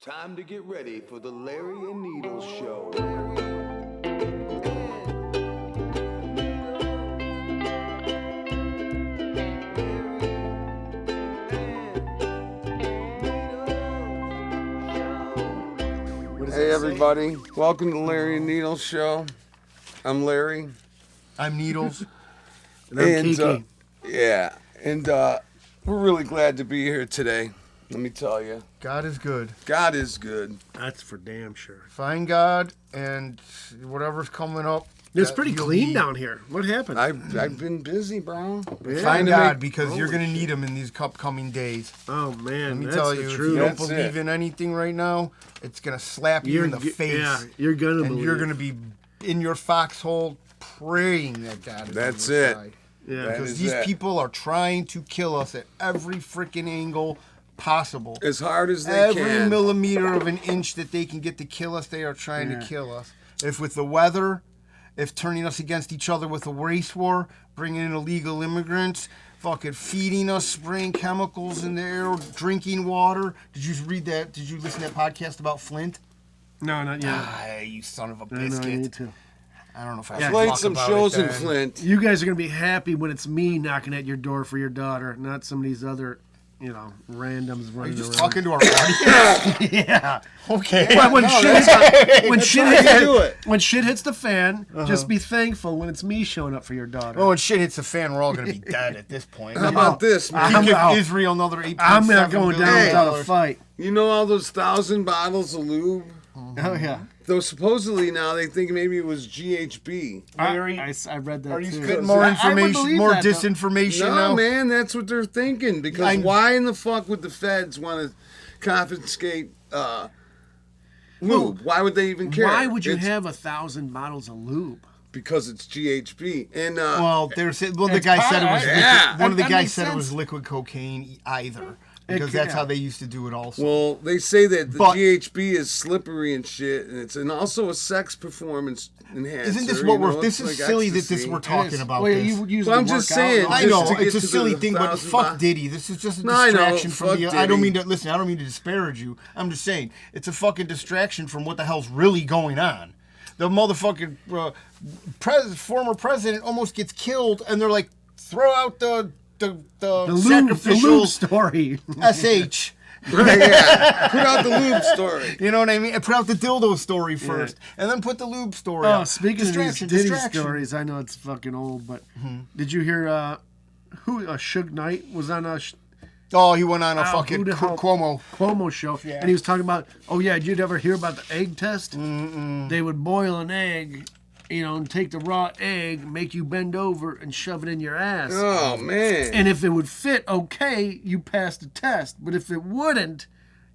Time to get ready for the Larry and Needles Show. Hey everybody, welcome to the Larry and Needles Show. I'm Larry. I'm Needles. And I'm Kiki. We're really glad to be here today. Let me tell you. God is good. God is good. That's for damn sure. Find God and whatever's coming up. It's pretty clean down here. What happened? I've been busy, bro. Find God because you're going to need him in these upcoming days. Oh, man. Let me that's tell the you, if truth. you don't That's believe it. in anything right now, it's going to slap you in the face. Yeah, you're going to And believe. you're going to be in your foxhole praying that God is That's on your it. side. Yeah. That Because is these it. people are trying to kill us at every freaking angle possible. As hard as they Every can. millimeter of an inch that they can get to kill us, they are trying to kill us. If with the weather, if turning us against each other with a race war, bringing in illegal immigrants, fucking feeding us, spraying chemicals in the air, drinking water. Did you read that? Did you listen to that podcast about Flint? No, not yet. Ah, you son of a I know, biscuit. I need to. I don't know if I Yeah, should Played talk some about shows it in then. Flint. You guys are going to be happy when it's me knocking at your door for your daughter, not some of these other, randoms Are running you just around. talking to our audience? Yeah. Okay. But when when shit hits the fan, Uh-huh. just be thankful when it's me showing up for your daughter. Oh, when shit hits the fan, we're all going to be dead at this point. How about this, You man? give out. Israel another $8.7 I'm not going down billion. without a fight. You know all those 1,000 bottles of lube? Oh, yeah. Though supposedly now they think maybe it was GHB. I read that Are you too. spitting more I would information, believe more that, though. disinformation No, now? man, that's what they're thinking. Because why in the fuck would the feds want to confiscate lube? Why would they even care? Why would you It's have 1,000 bottles of lube? Because it's GHB. And Well, the It's guy said it was pot, yeah. one of the That guys makes said it was sense. liquid cocaine either. Because that's how they used to do it also. well, they say that the But- GHB is slippery and shit, and it's also a sex performance enhancer. Isn't this what you know, we're it's this is like silly that ecstasy. this we're talking about Well, this. you use Well, the I'm just workout saying, and all I just know to get it's a to silly the thing, but 1,000 fuck Diddy. This is just a No, I know, distraction from fuck the. I don't Diddy. mean to listen. I don't mean to disparage you. I'm just saying it's a fucking distraction from what the hell's really going on. The motherfucking former president almost gets killed, and they're like, throw out the sacrificial lube story. sh. Right, yeah. Put out the lube story. You know what I mean? And put out the dildo story first, and then put the lube story Oh, out. speaking of these Distraction, Diddy distraction. stories, I know it's fucking old, but did you hear who Suge Knight was on a Oh, he went on a fucking who the hell- Cuomo. Cuomo show, and he was talking about, did you ever hear about the egg test? They would boil an egg, and take the raw egg, make you bend over and shove it in your ass. Oh, man. And if it would fit, okay, you passed the test. But if it wouldn't,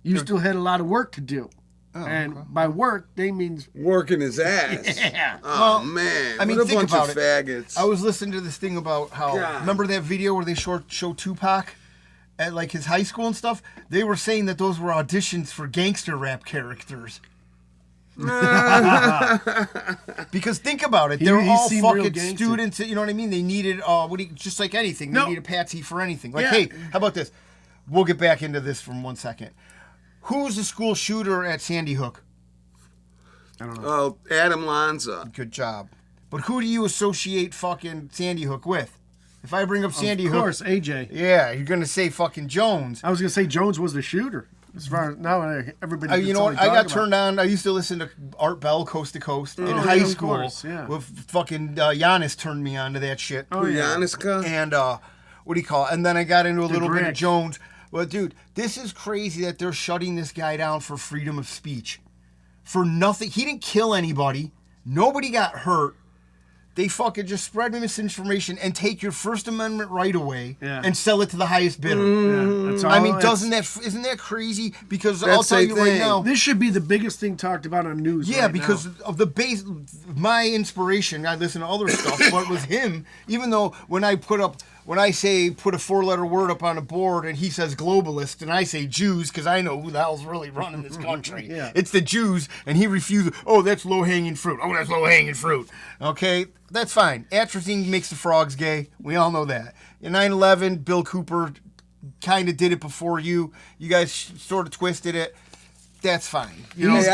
you still had a lot of work to do. And by work, they means Working his ass. yeah. Oh, man. I mean, what a think bunch about of it. faggots. I was listening to this thing about how. God. Remember that video where they show Tupac at like his high school and stuff? They were saying that those were auditions for gangster rap characters. Because think about it, they're he all seemed real fucking gangster. students. You know what I mean? They needed just like anything. They No. need a patsy for anything. Like, Yeah. hey, how about this? We'll get back into this for 1 second. Who's the school shooter at Sandy Hook? I don't know. Oh, Adam Lanza. Good job. But who do you associate fucking Sandy Hook with? If I bring up Sandy Of Hook, course, AJ. yeah, you're gonna say fucking Jones. I was gonna say Jones was the shooter. As far as now, everybody. You know what? I got turned on. I used to listen to Art Bell Coast to Coast in Oh, high yeah, of school. course, yeah. With fucking Giannis turned me on to that shit. Oh, yeah. Gianniska? And what do you call it? And then I got into a little bit of Greg. Jones. Well, dude, this is crazy that they're shutting this guy down for freedom of speech. For nothing. He didn't kill anybody. Nobody got hurt. They fucking just spread misinformation and take your First Amendment right away and sell it to the highest bidder. Yeah, that's all, I mean, isn't that crazy? Because I'll That's tell the you right thing. now. This should be the biggest thing talked about on news. Yeah, right because now. of the base, my inspiration. I listen to other stuff, but it was him. Even though when I put a 4-letter word up on a board and he says globalist and I say Jews because I know who the hell's really running this country. Yeah. It's the Jews, and he refuses. Oh, that's low hanging fruit. Oh, that's low hanging fruit. Okay, that's fine. Atrazine makes the frogs gay. We all know that. In 9/11, Bill Cooper kind of did it before you. You guys sort of twisted it. that's fine. He's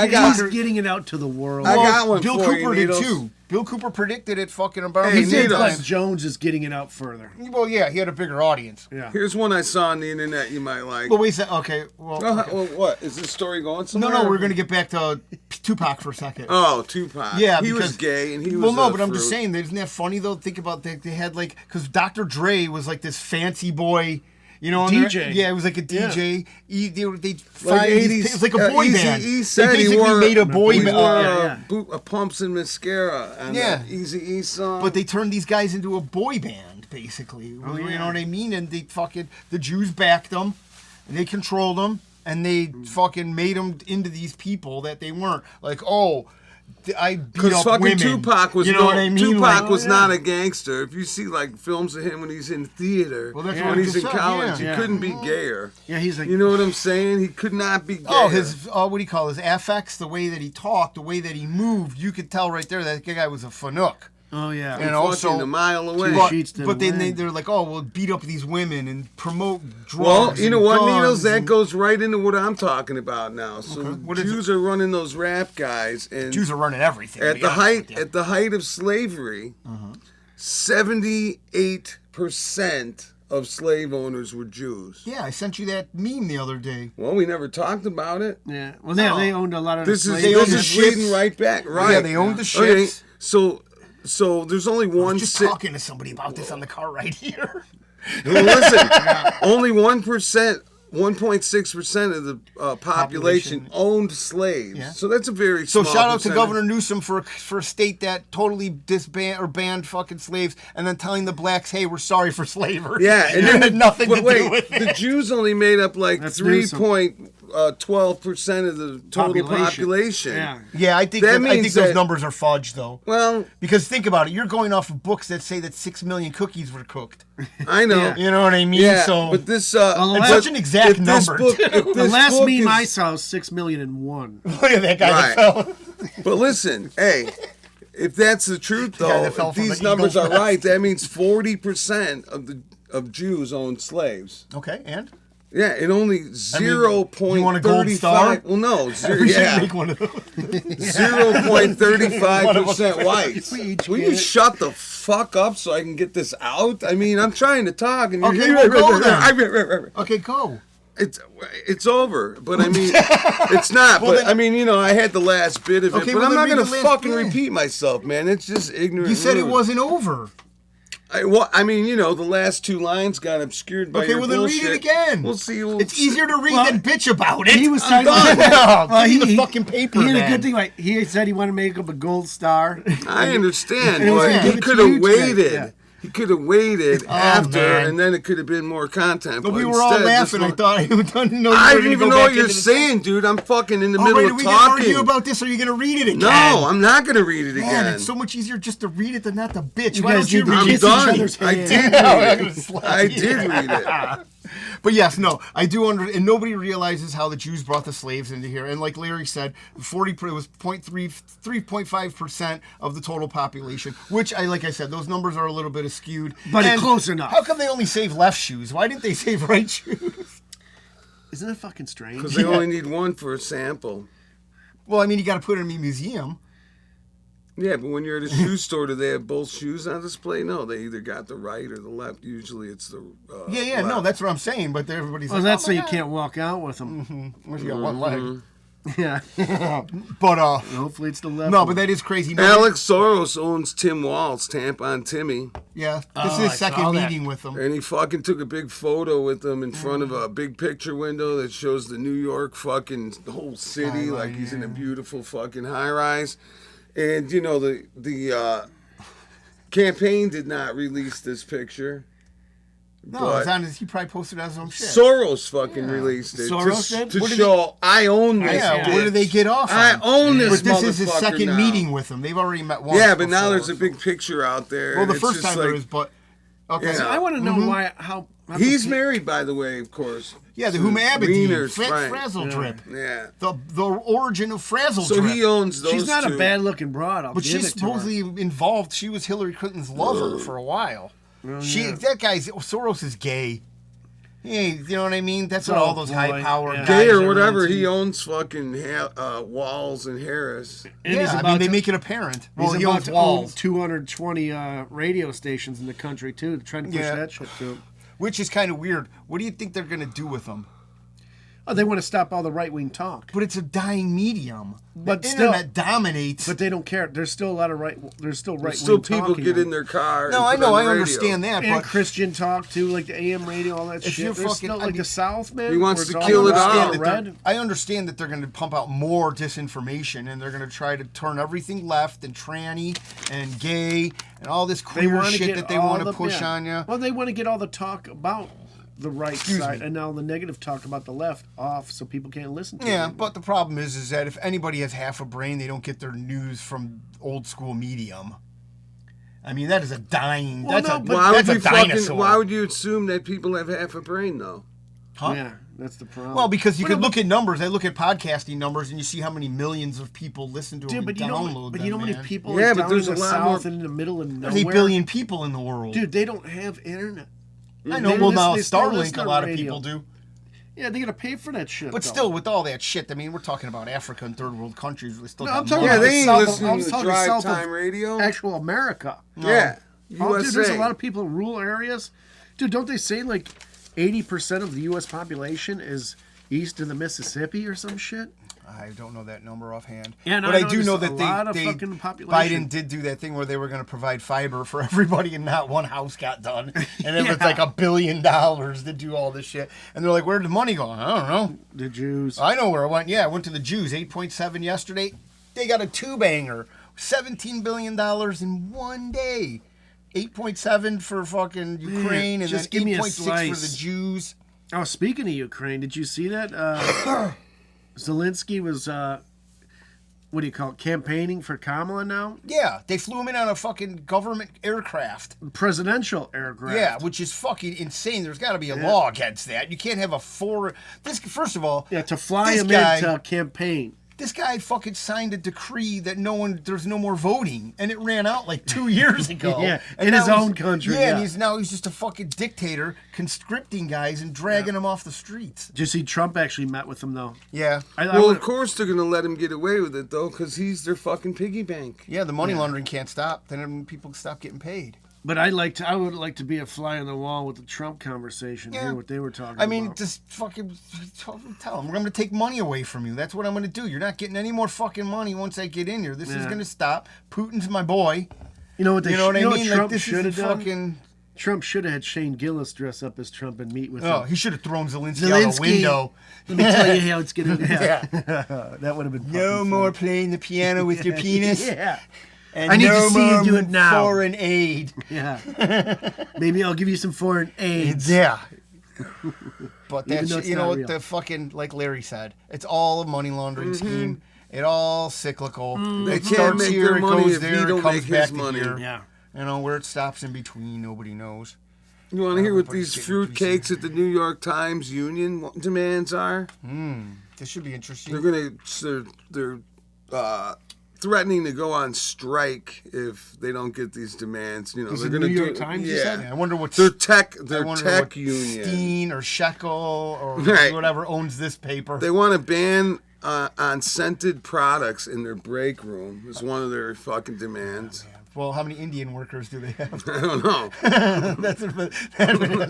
getting it out to the world. I got one Bill for Cooper you, did Needles. too. Bill Cooper predicted it fucking about Hey, He did, Needles. but Jones is getting it out further. Well, yeah, he had a bigger audience. Yeah. Here's one I saw on the internet you might like. But wait a second. Okay, well, Well, what? Is this story going somewhere? no, we're gonna get back to Tupac for a second. Oh, Tupac. Yeah, he was because- gay and he was. Well, no, a but I'm just fruit. saying, isn't that funny though? Think about they had like, because Dr. Dre was like this fancy boy, you know, and DJ. yeah, it was like a DJ. They Like find 80s, it was like a boy band. Eazy-E They said he basically wore, made a boy he band. wore pumps and mascara on Yeah. that Eazy-E song. But they turned these guys into a boy band, basically. You know what I mean? And they the Jews backed them, and they controlled them, and they fucking made them into these people that they weren't. Like, oh, I beat Because up fucking women. Tupac was you know what I mean? Tupac Like, was not a gangster. If you see like films of him when he's in theater, Well, that's when what I he's in just said, college, yeah. he couldn't be gayer. Yeah, he's like, You know what I'm saying? He could not be gay. Oh, his what do you call it? His affects, the way that he talked, the way that he moved, you could tell right there that guy was a fanook. oh yeah. You know, fucking a mile away. Two But, sheets to but the then wind. they're like, oh, we'll beat up these women and promote drugs. Well, you know and what, guns Needles? That and- goes right into what I'm talking about now. So What is Jews are running those rap guys, and Jews are running everything. to at be the honest height with you. at the height of slavery, 78% of slave owners were Jews. Yeah, I sent you that meme the other day. Well, we never talked about it. Yeah. Well, yeah, they owned a lot of This the is slaves. owned this the is leading ships. right back. Right. Yeah, they owned the Okay, ships. so there's only I one. was just talking to somebody about this on the car right here. Well, listen, only 1%, 1.6% of the population owned slaves. Yeah. So that's a very So small shout out to percentage. Governor Newsom for a state that totally disband or banned fucking slaves, and then telling the blacks, "Hey, we're sorry for slavery." Yeah, and it then had nothing to wait, do with the it. Jews only made up like That's 3.12% of the total population. Yeah. Yeah, I think That I means think those that- numbers are fudged though. Well, Because think about it, you're going off of books that say that 6 million cookies were cooked. I know. You know what I mean? Yeah, So but this the it's last- such an exact if this number. book- too. if The this last book meme is- I saw was 6,000,001. Look at that guy Right. that fell. But listen, hey, if that's the truth, guy though, that fell if from these the numbers eagle's are right, that means 40% of Jews owned slaves. Okay, and Yeah, and only you 0.35. want a gold star? Well, no, we should yeah, make one of those. 0.35% whites. We each Will get you it. shut the fuck up so I can get this out? I mean, I'm trying to talk, and Okay, you're well, go then. Okay, go. It's over, but I mean, it's not. Well, but then- I mean, you know, I had the last bit of it, Okay, but well, I'm then not read gonna the last fucking bit. repeat myself, man. It's just ignorant. You said it rude. wasn't over. I mean, you know, the last two lines got obscured by Okay, your well then bullshit. read it again. We'll see. It's easier to read than bitch about it. He was I'm talking done. about- No, give me the fucking paper. He had a then. good thing. Like he said, he wanted to make up a gold star. I understand, And it was but gonna he give it to could you have waited. today, yeah. He could have waited after, man. and then it could have been more content. But But we were all instead, laughing. I just- thought I didn't know. I didn't even know what you're saying, dude. I'm fucking in the All middle right, of are we gonna talking. argue about this? Or are you gonna read it again? No, I'm not gonna read it Man, again. it's so much easier just to read it than not to bitch. You Why guys don't you need to read I'm kiss it? each done. other's I hand. did I'm read gonna it. slap I you. did read it. But yes, no, I do and nobody realizes how the Jews brought the slaves into here. And like Larry said, it was 3.5% of the total population, which like I said, those numbers are a little bit skewed. But And close enough. How come they only save left shoes? Why didn't they save right shoes? Isn't that fucking strange? Because they only need one for a sample. Well, I mean, you got to put it in a museum. Yeah, but when you're at a shoe store, do they have both shoes on display? No, they either got the right or the left. Usually it's the Yeah, left. no, that's what I'm saying. But everybody's Well, like, that's oh so my you God. can't walk out with them. Unless you got one leg. Yeah. But Hopefully it's the left. no, one. but that is crazy. No, Alex Soros owns Tim Walz, Tampon Timmy, yeah, this Oh, is I his saw second that. meeting with them. and he fucking took a big photo with them in front of a big picture window that shows the New York fucking whole city, like he's in a beautiful fucking high rise. And you know the campaign did not release this picture. No, but it's on his, he probably posted it as his own shit. Soros fucking released it Soros to, did? to What did show I own this. Yeah, bitch. what do they get off on? I own this. But this is his motherfucker second now. meeting with him. They've already met once. Yeah, but now before, there's a so- big picture out there. Well, and the it's first just time like, there is, but okay. Yeah. I want to know why. How He's married, by the way, of course. Yeah, the to Huma Abedin, Wieners, right. Frazzle Drip, Yeah. the origin of Frazzle So Drip. he owns those she's not two. a bad looking broad. I'll But give she's it to her. supposedly involved. She was Hillary Clinton's lover for a while. That guy's Soros is gay. Hey, you know what I mean? That's what all those high-powered guys Gay or are whatever, into. he owns fucking Walls and Harris. And Yeah, I mean, they make it apparent. Well, He's he about owns to Walls. own 220 radio stations in the country, too, trying to push that shit, too. Which is kind of weird. What do you think they're going to do with them? Oh, they want to stop all the right-wing talk. But it's a dying medium. But the still, internet dominates. But they don't care. There's still a lot of right-wing Still people talking get on. in their car. No, and I put know, on I the radio. understand that. And But Christian talk, too, like the AM radio, all that If shit. you're There's fucking- still, I like mean, the South, man. he wants where to it's kill all it all. red. I understand that they're going to pump out more disinformation, and they're going to try to turn everything left and tranny and gay and all this They queer wanna shit get that they all want to the- push yeah. on you. Well, they want to get all the talk about the right Excuse side, me. and now the negative talk about the left off, so people can't listen to it. Yeah, anymore. but the problem is that if anybody has half a brain, they don't get their news from old school medium. I mean, that is a dying. Well, that's no, a but- Why that's would a you fucking? dinosaur. Why would you assume that people have half a brain though? Huh? Yeah, that's the problem. Well, because you Well, could no, look at numbers. I look at podcasting numbers, and you see how many millions of people listen to them Dude, but and you download know, them. how many man. people Yeah, is but down there's in a the lot South more- and in the middle of nowhere? There's 8 billion people in the world. Dude, they don't have internet. I know. They Well, listen- now they still listen Starlink, a to lot of radio. people do. Yeah, they gotta pay for that shit. But though. still, with all that shit, I mean, we're talking about Africa and third world countries. We still No, got I'm talking more. Yeah, about they ain't South of- listening I'm to talking drive south of time radio. actual America. Yeah, Oh, dude, there's a USA. lot of people in rural areas. Dude, don't they say like 80% of the U.S. population is east of the Mississippi or some shit? I don't know that number offhand. Yeah, no, but I I know do there's know a that lot of they fucking population. Biden did do that thing where they were going to provide fiber for everybody, and not one house got done. And it was Yeah. like $1 billion to do all this shit. And they're like, "Where'd the money go?" I don't know. The Jews. I know where it went. Yeah, I went to the Jews. 8.7 yesterday. They got a two-banger. $17 billion in one day. 8.7 for fucking Ukraine, and just then give me a 8.6 for the slice. Jews. Oh, speaking of Ukraine, did you see that? Zelensky was, what do you call it, campaigning for Kamala now? Yeah, they flew him in on a fucking government aircraft. Presidential aircraft. Yeah, which is fucking insane. There's got to be a law against that. You can't have a this. First of all, Yeah, to fly this him guy- in to campaign. This guy fucking signed a decree that there's no more voting, and it ran out like 2 years ago. Yeah, and in his now own country, Yeah, yeah. and he's just a fucking dictator, conscripting guys and dragging them off the streets. Did you see Trump actually met with him, though? Yeah, Well, of course they're gonna let him get away with it though, because he's their fucking piggy bank. yeah. The money laundering can't stop. Then people stop getting paid. But I would like to be a fly on the wall with the Trump conversation, Yeah. hear what they were talking I mean, about. just fucking tell them, we're going to take money away from you. That's what I'm going to do. You're not getting any more fucking money once I get in here. This is Yeah. going to stop. Putin's my boy. You know what? You know what I mean? Trump Like, this should is have done. fucking... Trump should have had Shane Gillis dress up as Trump and meet with Oh, him. he should have thrown Zelensky out a window. Let me tell you how it's gonna. Yeah. That would have been. No fucking more funny. playing the piano with your penis. Yeah, And I need no to see you more do it now. foreign aid. yeah. Maybe I'll give you some foreign aids. Yeah. But Even that's, though it's you know not what real. the fucking, like Larry said, it's all a money laundering scheme. It all cyclical. They It can't starts make here, their it money goes if there, he it don't comes make back his to money. here. Yeah. You know, where it stops in between, nobody knows. You want to hear what Everybody's these getting a fruit piece of cakes at the New York Times union demands are? This should be interesting. They're threatening to go on strike if they don't get these demands. You know, Is they're it going to New do York Times, you Yeah, said? Yeah, I wonder what Their I wonder tech what union. Steen or Shekel or Right. whatever owns this paper. They want to ban on scented products in their break room. Is one of their fucking demands. Well, how many Indian workers do they have? I don't know.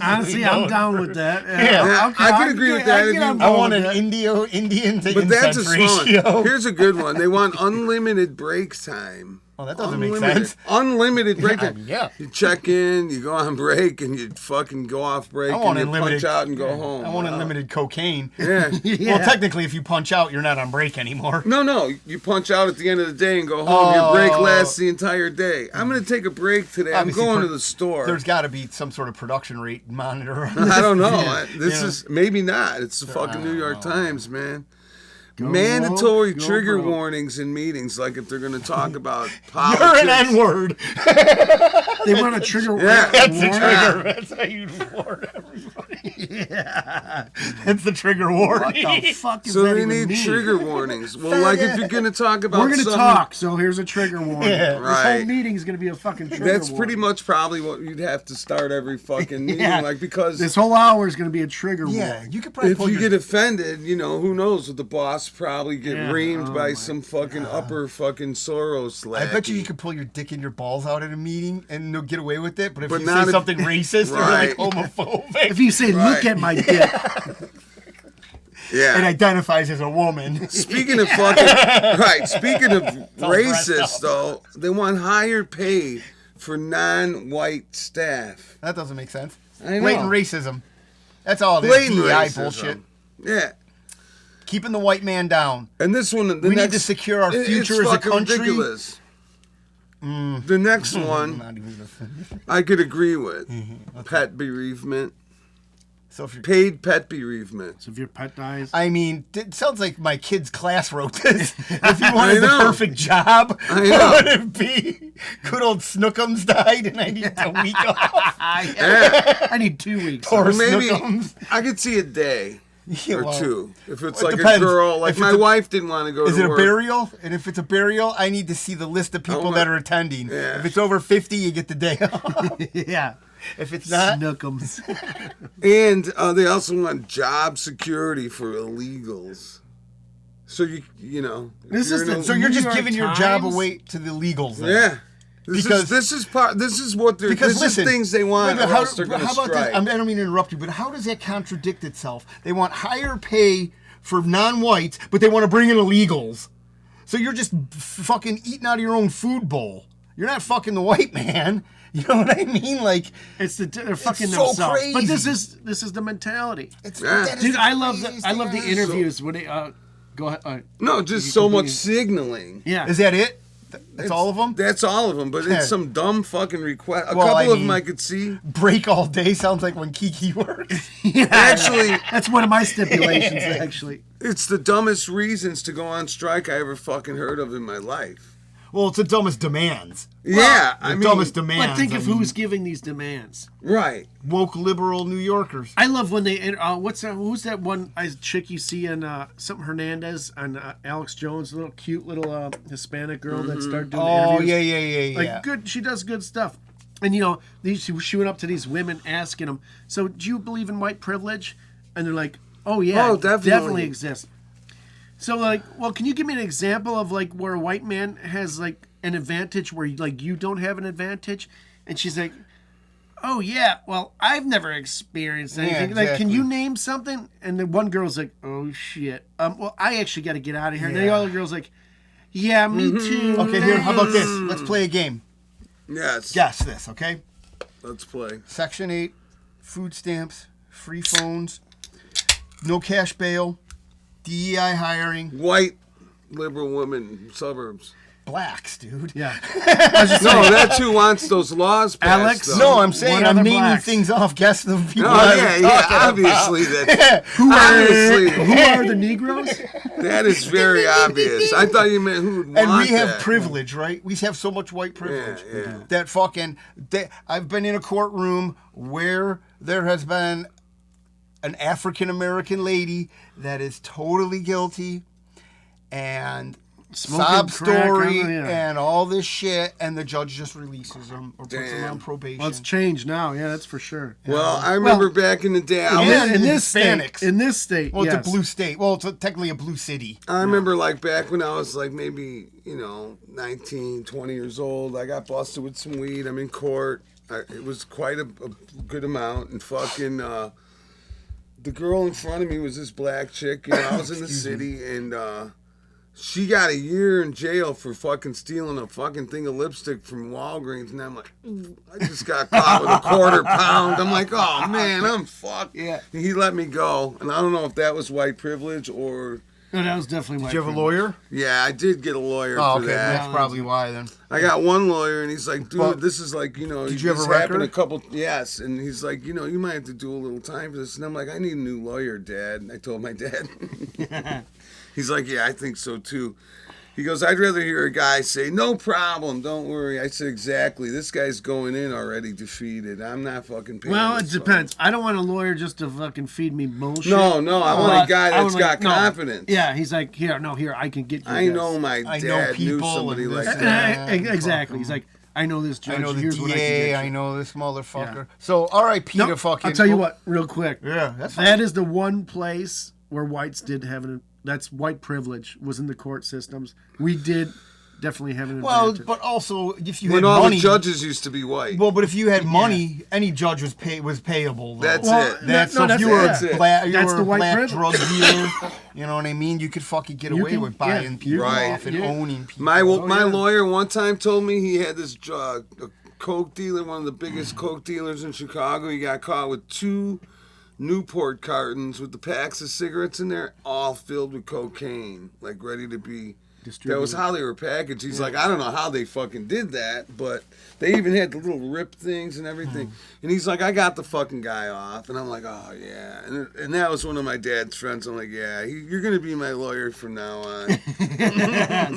Honestly, I'm down with that. Yeah, okay, I could agree with that if you- I want an Indian to But that's a incense small ratio. one. Here's a good one. They want unlimited break time. Oh, that doesn't make Unlimited. sense. Unlimited break Yeah, time. yeah. You check in, you go on break, and you fucking go off break, I want and you unlimited. punch out and go home. I want unlimited cocaine. Yeah. Yeah. Well, technically, if you punch out, you're not on break anymore. No, you punch out at the end of the day and go home. Your break lasts the entire day. I'm going to take a break today. Obviously, I'm going to the store. There's got to be some sort of production rate monitor. I don't know. This You know? is maybe not. It's the fucking New York Times, man. Go Mandatory woke, go trigger broke. warnings in meetings, like if they're going to talk about You're politics. an N-word. They want to trigger Yeah. That's a warning. trigger. That's how you warn everybody. Yeah. That's the trigger warning. What the fuck is So that they even need mean? trigger warnings. Well, like if you're gonna talk about, We're gonna something- talk, so here's a trigger warning. Yeah. This whole Right. meeting is gonna be a fucking trigger That's warning. pretty much probably what you'd have to start every fucking meeting, Yeah. like because This whole hour is gonna be a trigger Yeah, warning. you could probably if pull you your get offended, who knows? Would the boss probably get Yeah. reamed Oh by my some fucking upper fucking Soros lackey? I bet you could pull your dick and your balls out at a meeting and they'll get away with it. But if But you not say if- something racist or like Right. homophobic, If you say, "Look Right. at my dick," Yeah. and identifies as a woman, Speaking of fucking right, speaking of all racist dressed though, they want higher pay for non-white staff. that doesn't make sense. I know. Blatant racism. That's all it is. Blatant DEI racism. bullshit. Yeah. Keeping the white man down. And this one, the We need next, to secure our it's future as a fucking country. ridiculous. The next one, Not even gonna finish. I could agree with. Mm-hmm. Pet bereavement, So if you're, paid pet bereavement. so if your pet dies, I mean, it sounds like my kid's class wrote this. If you wanted the know. perfect job, I what know. would it be? Good old Snookums died and I need a week off. Yeah. I need 2 weeks. Poor Or maybe Snookums. I could see a day Yeah, or well, two. If it's it like depends. a girl, like If my it's a- wife didn't want to go Is to it a work. burial? And if it's a burial, I need to see the list of people my- that are attending. Yeah. If it's over 50, you get the day off. Yeah. If it's not, Snookums. And they also want job security for illegals. So you know. if This you're is an the- so you're New just York giving your job Times? away to the legals. Then. Yeah. Because- This is what they're. Because This listen, is things they want, wait, or how, else they're going to how about strike. this? I don't mean to interrupt you, but how does that contradict itself? They want higher pay for non-whites, but they want to bring in illegals. So you're just fucking eating out of your own food bowl. You're not fucking the white man. You know what I mean? Like It's they're fucking so themselves. But crazy. this is the mentality. it's Yeah. that is Dude, the I love the craziest I love the thing ever. interviews when they go ahead. No, just You so can much be- signaling. Yeah. Is that it? That's all of them? That's all of them, but Yeah. it's some dumb fucking request. A Well, couple I of them mean- I could see. Break all day sounds like when Kiki works. Actually, That's one of my stipulations. Actually, it's the dumbest reasons to go on strike I ever fucking heard of in my life. Well, it's the dumbest demands. Yeah, The I mean, dumbest demands. but think I of mean, who's giving these demands. right. woke liberal New Yorkers. I love when they. What's that? Who's that one chick you see in something Hernandez on Alex Jones, a little cute little Hispanic girl that started doing Oh interviews. yeah. Like good, she does good stuff. And she went up to these women asking them, "So do you believe in white privilege?" And they're like, "Oh yeah, Oh, it definitely. definitely exists." So like, well, can you give me an example of like where a white man has like an advantage where like you don't have an advantage? And she's like, "Oh yeah, well I've never experienced anything. Like, can exactly. you name something?" And the one girl's like, "Oh shit, well I actually got to get out of here." And the Yeah. other girl's like, "Yeah, me too." Okay, here. How about this? Let's play a game. Yes. Guess this, okay? Let's play. Section 8, food stamps, free phones, no cash bail, DEI hiring, White liberal women suburbs. blacks, dude. Yeah. No, that's who wants those laws passed. Alex? though. No, I'm saying What I'm other naming blacks? things off. Guess the people. Oh I was yeah, talking about. obviously that. Obviously, Who are the Negroes? that is very obvious. I thought you meant who would want And we have that. privilege, right? We have so much white privilege. Yeah. That fucking. I've been in a courtroom where there has been an African American lady that is totally guilty, and Smoking sob crack story on the- yeah. and all this shit, and the judge just releases them or puts them Damn. on probation. Well, it's changed now. Yeah, that's for sure. Well, I remember back in the day. I, Yeah. was, In this Hispanics. state, in this state, well, yes. it's a blue state. Well, it's technically a blue city. I remember like back when I was like maybe 19, 20 years old. I got busted with some weed. I'm in court. It was quite a good amount, and fucking. The girl in front of me was this black chick. I was in the city, and she got a year in jail for fucking stealing a fucking thing of lipstick from Walgreens. And I'm like, I just got caught with a £1/4. I'm like, oh man, I'm fucked. Yeah. And he let me go, and I don't know if that was white privilege or. No, that was definitely. Did you have a lawyer? Yeah, I did get a lawyer Oh, for okay. that. That's probably why then. I got one lawyer, and he's like, dude, Well, this is like, did you have this a happened record? a couple, yes. And he's like, you might have to do a little time for this. And I'm like, I need a new lawyer, Dad. And I told my dad. He's like, yeah, I think so too. He goes, I'd rather hear a guy say, no problem, don't worry. I said, exactly. This guy's going in already defeated. I'm not fucking paying Well, this it depends. I don't want a lawyer just to fucking feed me bullshit. No, I want a guy I that's would got no. confidence. Yeah, he's like, here, I can get you I this. know my I dad know knew people somebody and like this that. Exactly. He's like, I know this judge. I know the Here's what I can DA. get you. I know this motherfucker. Yeah. So, R.I.P. No, to fucking. I'll tell you what, real quick. Yeah, that's fine. That is the one place where whites did have that's white privilege was in the court systems. We did definitely have an advantage. But also if you When had all money, the judges used to be white. well, but if you had money, any judge was payable. Though. That's Well, it. That's No, if that's you were it. a black, you That's were the a white black privilege. drug dealer. You know what I mean? You could fucking get away can- with buying yeah, people Right. off and yeah. owning people. My yeah. lawyer one time told me he had this a coke dealer, one of the biggest coke dealers in Chicago. He got caught with 2 Newport cartons with the packs of cigarettes in there, all filled with cocaine, like ready to be. That was how they were packaged. He's like, I don't know how they fucking did that, but they even had the little rip things and everything. And he's like, I got the fucking guy off. And I'm like, oh, yeah. And that was one of my dad's friends. I'm like, yeah, you're going to be my lawyer from now on.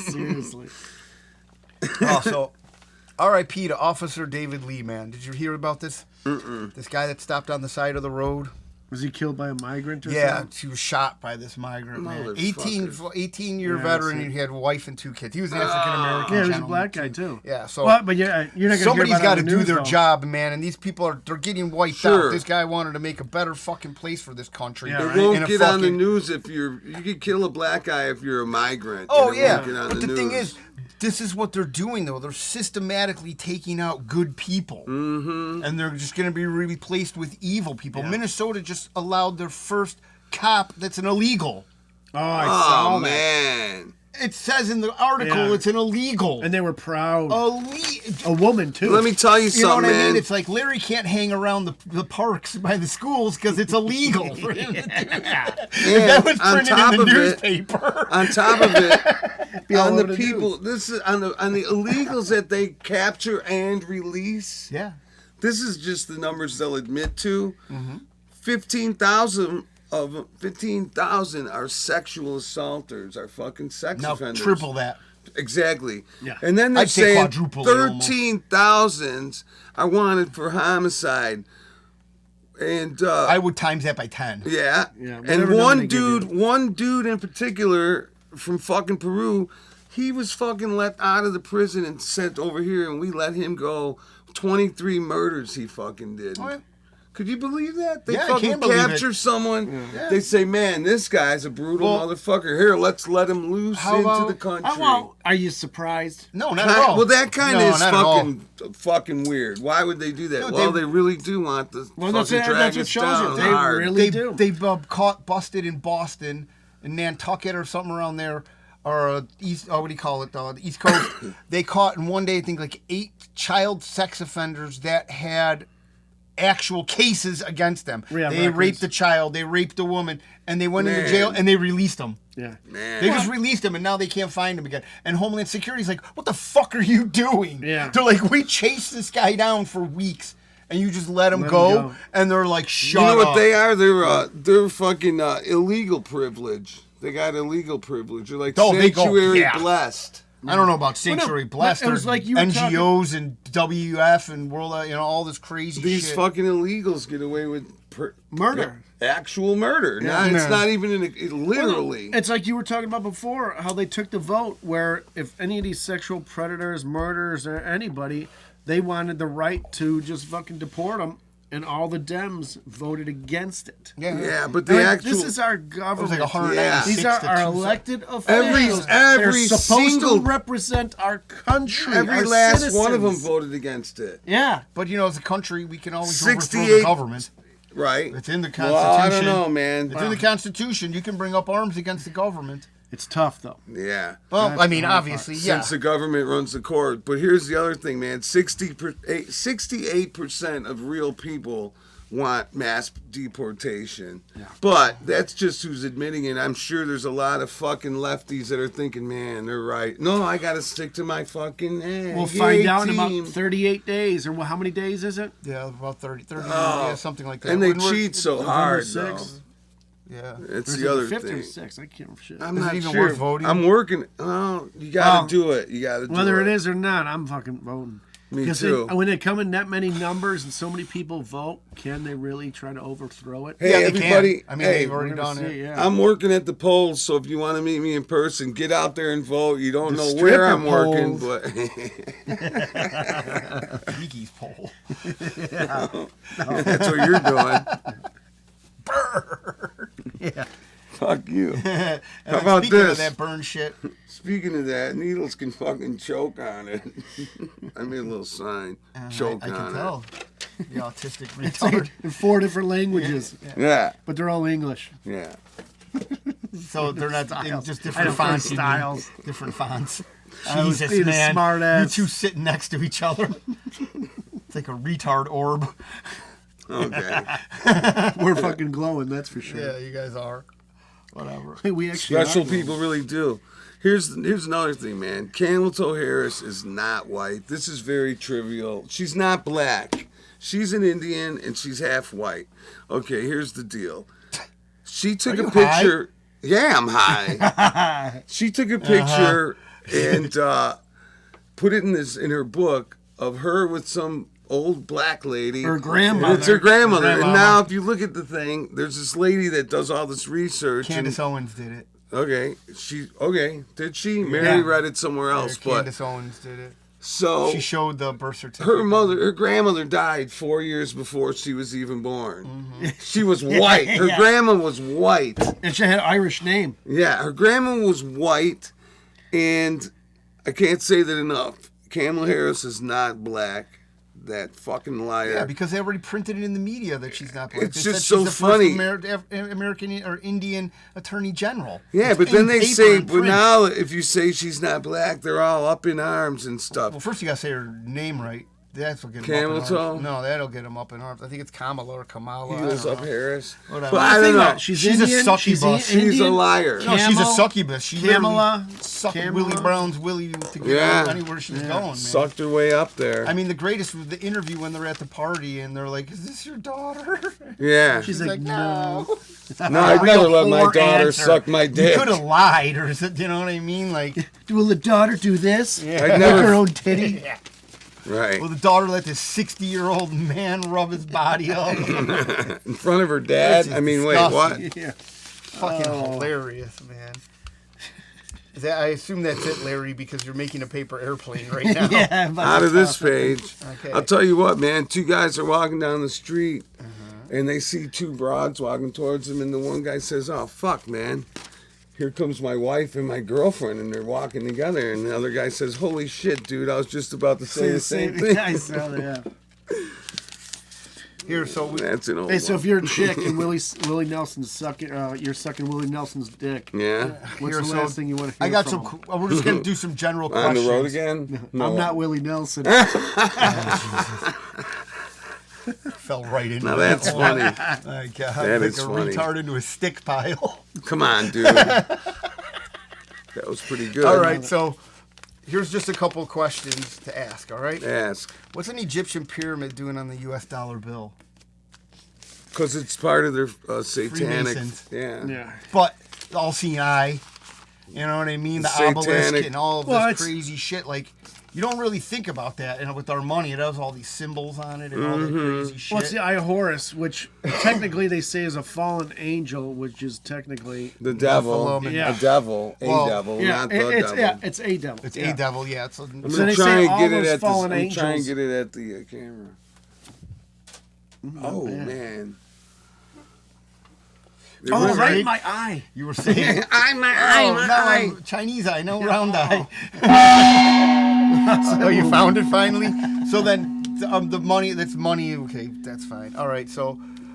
Seriously. Oh, so R.I.P. to Officer David Lee, man. Did you hear about this? This guy that stopped on the side of the road. Was he killed by a migrant or Yeah, something? he was shot by this migrant, man. Motherfucker. 18-year Yeah, veteran, I see. and he had a wife and 2 kids. He was an African-American Yeah, he was a gentleman, black guy too. Yeah, so Well, but yeah, you're not gonna somebody's hear about got it to on the do news, their though. job, man. And these people they're getting wiped Sure. out. This guy wanted to make a better fucking place for this country. Yeah, It right. won't In a get on the fucking- news if you could kill a black guy if you're a migrant. Oh, and it yeah. won't get on But the thing news. is, this is what they're doing, though. They're systematically taking out good people. Mm-hmm. And they're just going to be replaced with evil people. Yeah. Minnesota just allowed their first cop that's an illegal. Oh, I saw Oh, that. man. It says in the article Yeah. it's an illegal. And they were proud. A A woman too. Let me tell you You know what something, I mean? man. It's like Larry can't hang around the parks by the schools because it's illegal for him to do that. If that was on printed top in the of it- newspaper. On top of it, all on the over the people, news. this is on the illegals that they capture and release. Yeah. This is just the numbers they'll admit to. Mm-hmm. 15,000 are sexual assaulters, are fucking sex Now offenders. triple that. Exactly. Yeah. And then they're I'd say saying quadruple it almost. 13,000 are wanted for homicide. And I would times that by 10. yeah. Yeah, And whatever number they give you. one dude in particular from fucking Peru, he was fucking let out of the prison and sent over here, and we let him go. 23 murders he fucking did. Oh, yeah. Could you believe that? They Yeah, I fucking can believe it. capture someone. Yeah. They say, man, this guy's a brutal Well, motherfucker. Here, let's let him loose how into about- the country. Are you surprised? No, not at all. Well, that kind No, of is not at all. fucking weird. Why would they do that? Dude, Well, they- they really do want the Well, fucking drag that's what us shows down you. They hard. really do. They've caught busted in Boston, in Nantucket or something around there, or East. Oh, what do you call it? The East Coast. They caught in one day, I think, like 8 child sex offenders that had actual cases against them. Yeah, they records. raped a child, they raped a woman, and they went into Man. jail and they released them. Yeah. Man. They just released him, and now they can't find him again. And Homeland Security's like, "What the fuck are you doing?" Yeah. They're like, "We chased this guy down for weeks, and you just let him Let him go." go. And they're like, "Shut You know up." what they are? They're fucking illegal privilege. They got illegal privilege. They're like Oh, they go- sanctuary yeah. blessed. I don't know about Sanctuary but Blessed. it was There's like you were NGOs and WF and World, all this crazy These shit. fucking illegals get away with Murder. actual murder. Yeah. It's not even literally. It's like you were talking about before, how they took the vote where if any of these sexual predators, murderers, or anybody, they wanted the right to just fucking deport them, and all the Dems voted against it. Yeah, but the Like, actual this is our It was government. like 196 Yeah. These are to our 2. elected officials. Every They're supposed single- to represent our country. every our last one of them citizens. voted against it. Yeah. But as a country, we can always overthrow the 68 government. Right. It's in the Well, Constitution. I don't know, man. It's in the Constitution. You can bring up arms against the government. It's tough, though. Yeah. Well, That's I mean, the hard obviously, yeah. Since the government runs the court. But here's the other thing, man. 68% of real people want mass deportation. But that's just who's admitting it. I'm sure there's a lot of fucking lefties that are thinking, man, they're right. No, I got to stick to my fucking We'll find out in team. about 38 days, or how many days is it? Yeah, about 30 yeah, something like that. And they When we're- cheat so November hard, 6th. though. Yeah. It's Or is the it other fifth or thing. sixth? I can't remember shit. I'm Is it not even sure. worth voting? I'm working. Oh, you gotta Oh. do it. You gotta do Whether it. it is or not, I'm fucking voting. Me Because too. when they come in that many numbers and so many people vote, can they really try to overthrow it? Hey, Yeah, they everybody. can. I mean, hey, they've already We're gonna done see, it. yeah. I'm working at the polls, so if you want to meet me in person, get out there and vote. You don't The know stripper where I'm working, polls. but Mickey's poll. that's what you're doing. Yeah. Fuck you. And How then about speaking this? of that burn shit, Speaking of that, needles can fucking choke on it. I made a little sign. Choke I on can it. tell. The autistic It's like retard. in 4 different languages, Yeah, but they're all English. yeah. So they're not Styles. just I different don't fonts. think you mean. styles. Different fonts. I was Jesus, being a man. smart ass. You two sitting next to each other. It's like a retard orb. Okay. We're fucking glowing, that's for sure. Yeah, you guys are. Whatever. We actually Special are glowing. people really do. Here's another thing, man. Camel Toe Harris is not white. This is very trivial. She's not black. She's an Indian and she's half white. Okay, here's the deal. She took Are a you picture. Yeah, I'm high. She took a picture and put it in her book of her with some old black lady. Her grandmother. And it's her grandmother. Her And grandmama. now if you look at the thing, there's this lady that does all this research. Candace and, Owens did it. okay, did she? Mary Yeah. read it somewhere else, but Candace Owens did it. so She showed the birth certificate. her grandmother died 4 years before she was even born. Mm-hmm. She was white. Her Yeah. grandma was white. And she had an Irish name. Yeah, her grandma was white, and I can't say that enough. Kamala Harris is not black. That fucking liar. Yeah, because they already printed it in the media that she's not black. It's They just said so she's the funny. First American or Indian Attorney General. Yeah, It's but then in they paper say, and but print. now if you say she's not black, they're all up in arms and stuff. Well, first you gotta say her name right. That's what get him Camel up in toe? arms. No, that'll get him up in arms. I think it's Kamala or Kamala. He I goes don't up know. Harris. Whatever. But Well, I Think don't about know. it. She's She's a Indian. succubus. She's She's a Indian. liar. No, she's a Camel- succubus. She Kamala. sucked Kamala. Willie Brown's Willie to get Yeah. her anywhere she's going, man. Sucked her way up there. I mean, the greatest was the interview when they're at the party and they're like, "Is this your daughter?" yeah. She's He's like, no. No, I'd Real never let my whore daughter answer. suck my You dick. could have lied, or is it? You know what I mean? Like, Will the daughter do this? I'd Like never. her own titty? Right. will the daughter let this 60-year-old man rub his body up? In front of her dad. This is I mean, wait, disgusting. what? Yeah. Fucking hilarious, man. I assume that's it, Larry, because you're making a paper airplane right now. Yeah. but- Out of this page. Okay. I'll tell you what, man. Two guys are walking down the street, Uh-huh. and they see two broads walking towards them, and the one guy says, "Oh fuck, man. Here comes my wife and my girlfriend, and they're walking together." And the other guy says, "Holy shit, dude! I was just about to say the same thing." Yeah, I saw that. Here, so we, That's an old Hey, so one. if you're a chick and Willie Nelson's sucking, you're sucking Willie Nelson's dick. Yeah. What's Here, the so last thing you want to hear I got from some. him? We're just gonna do some general On questions. the road again? No. I'm not Willie Nelson. Fell right into Now it. that's funny. My God, That like is a funny. retard into a stick pile. Come on, dude. That was pretty good. All right, so here's just a couple of questions to ask. All right, Ask. what's an Egyptian pyramid doing on the U.S. dollar bill? Because it's part of their satanic. Freemasons. Yeah. Yeah. But all seeing eye, you know what I mean? The Satanic. obelisk and all of Well, this it's- crazy shit. Like, you don't really think about that. And with our money, it has all these symbols on it and all that crazy shit. Well, it's the Eye of Horus, which technically they say is a fallen angel, which is technically The devil. Nephilim. Yeah. A devil. A Well, devil, yeah, not the it's devil. it's a devil. It's yeah. a devil, yeah. It's a, I'm So gonna they try say and all get it those at fallen I'm trying angels- to get it at the camera. Oh man. They Oh, really- right, my eye. you were saying. my Oh, no, I'm Chinese eye, no round eye. Oh, you found it finally? So then, the money, that's money, okay, that's fine. All right, so,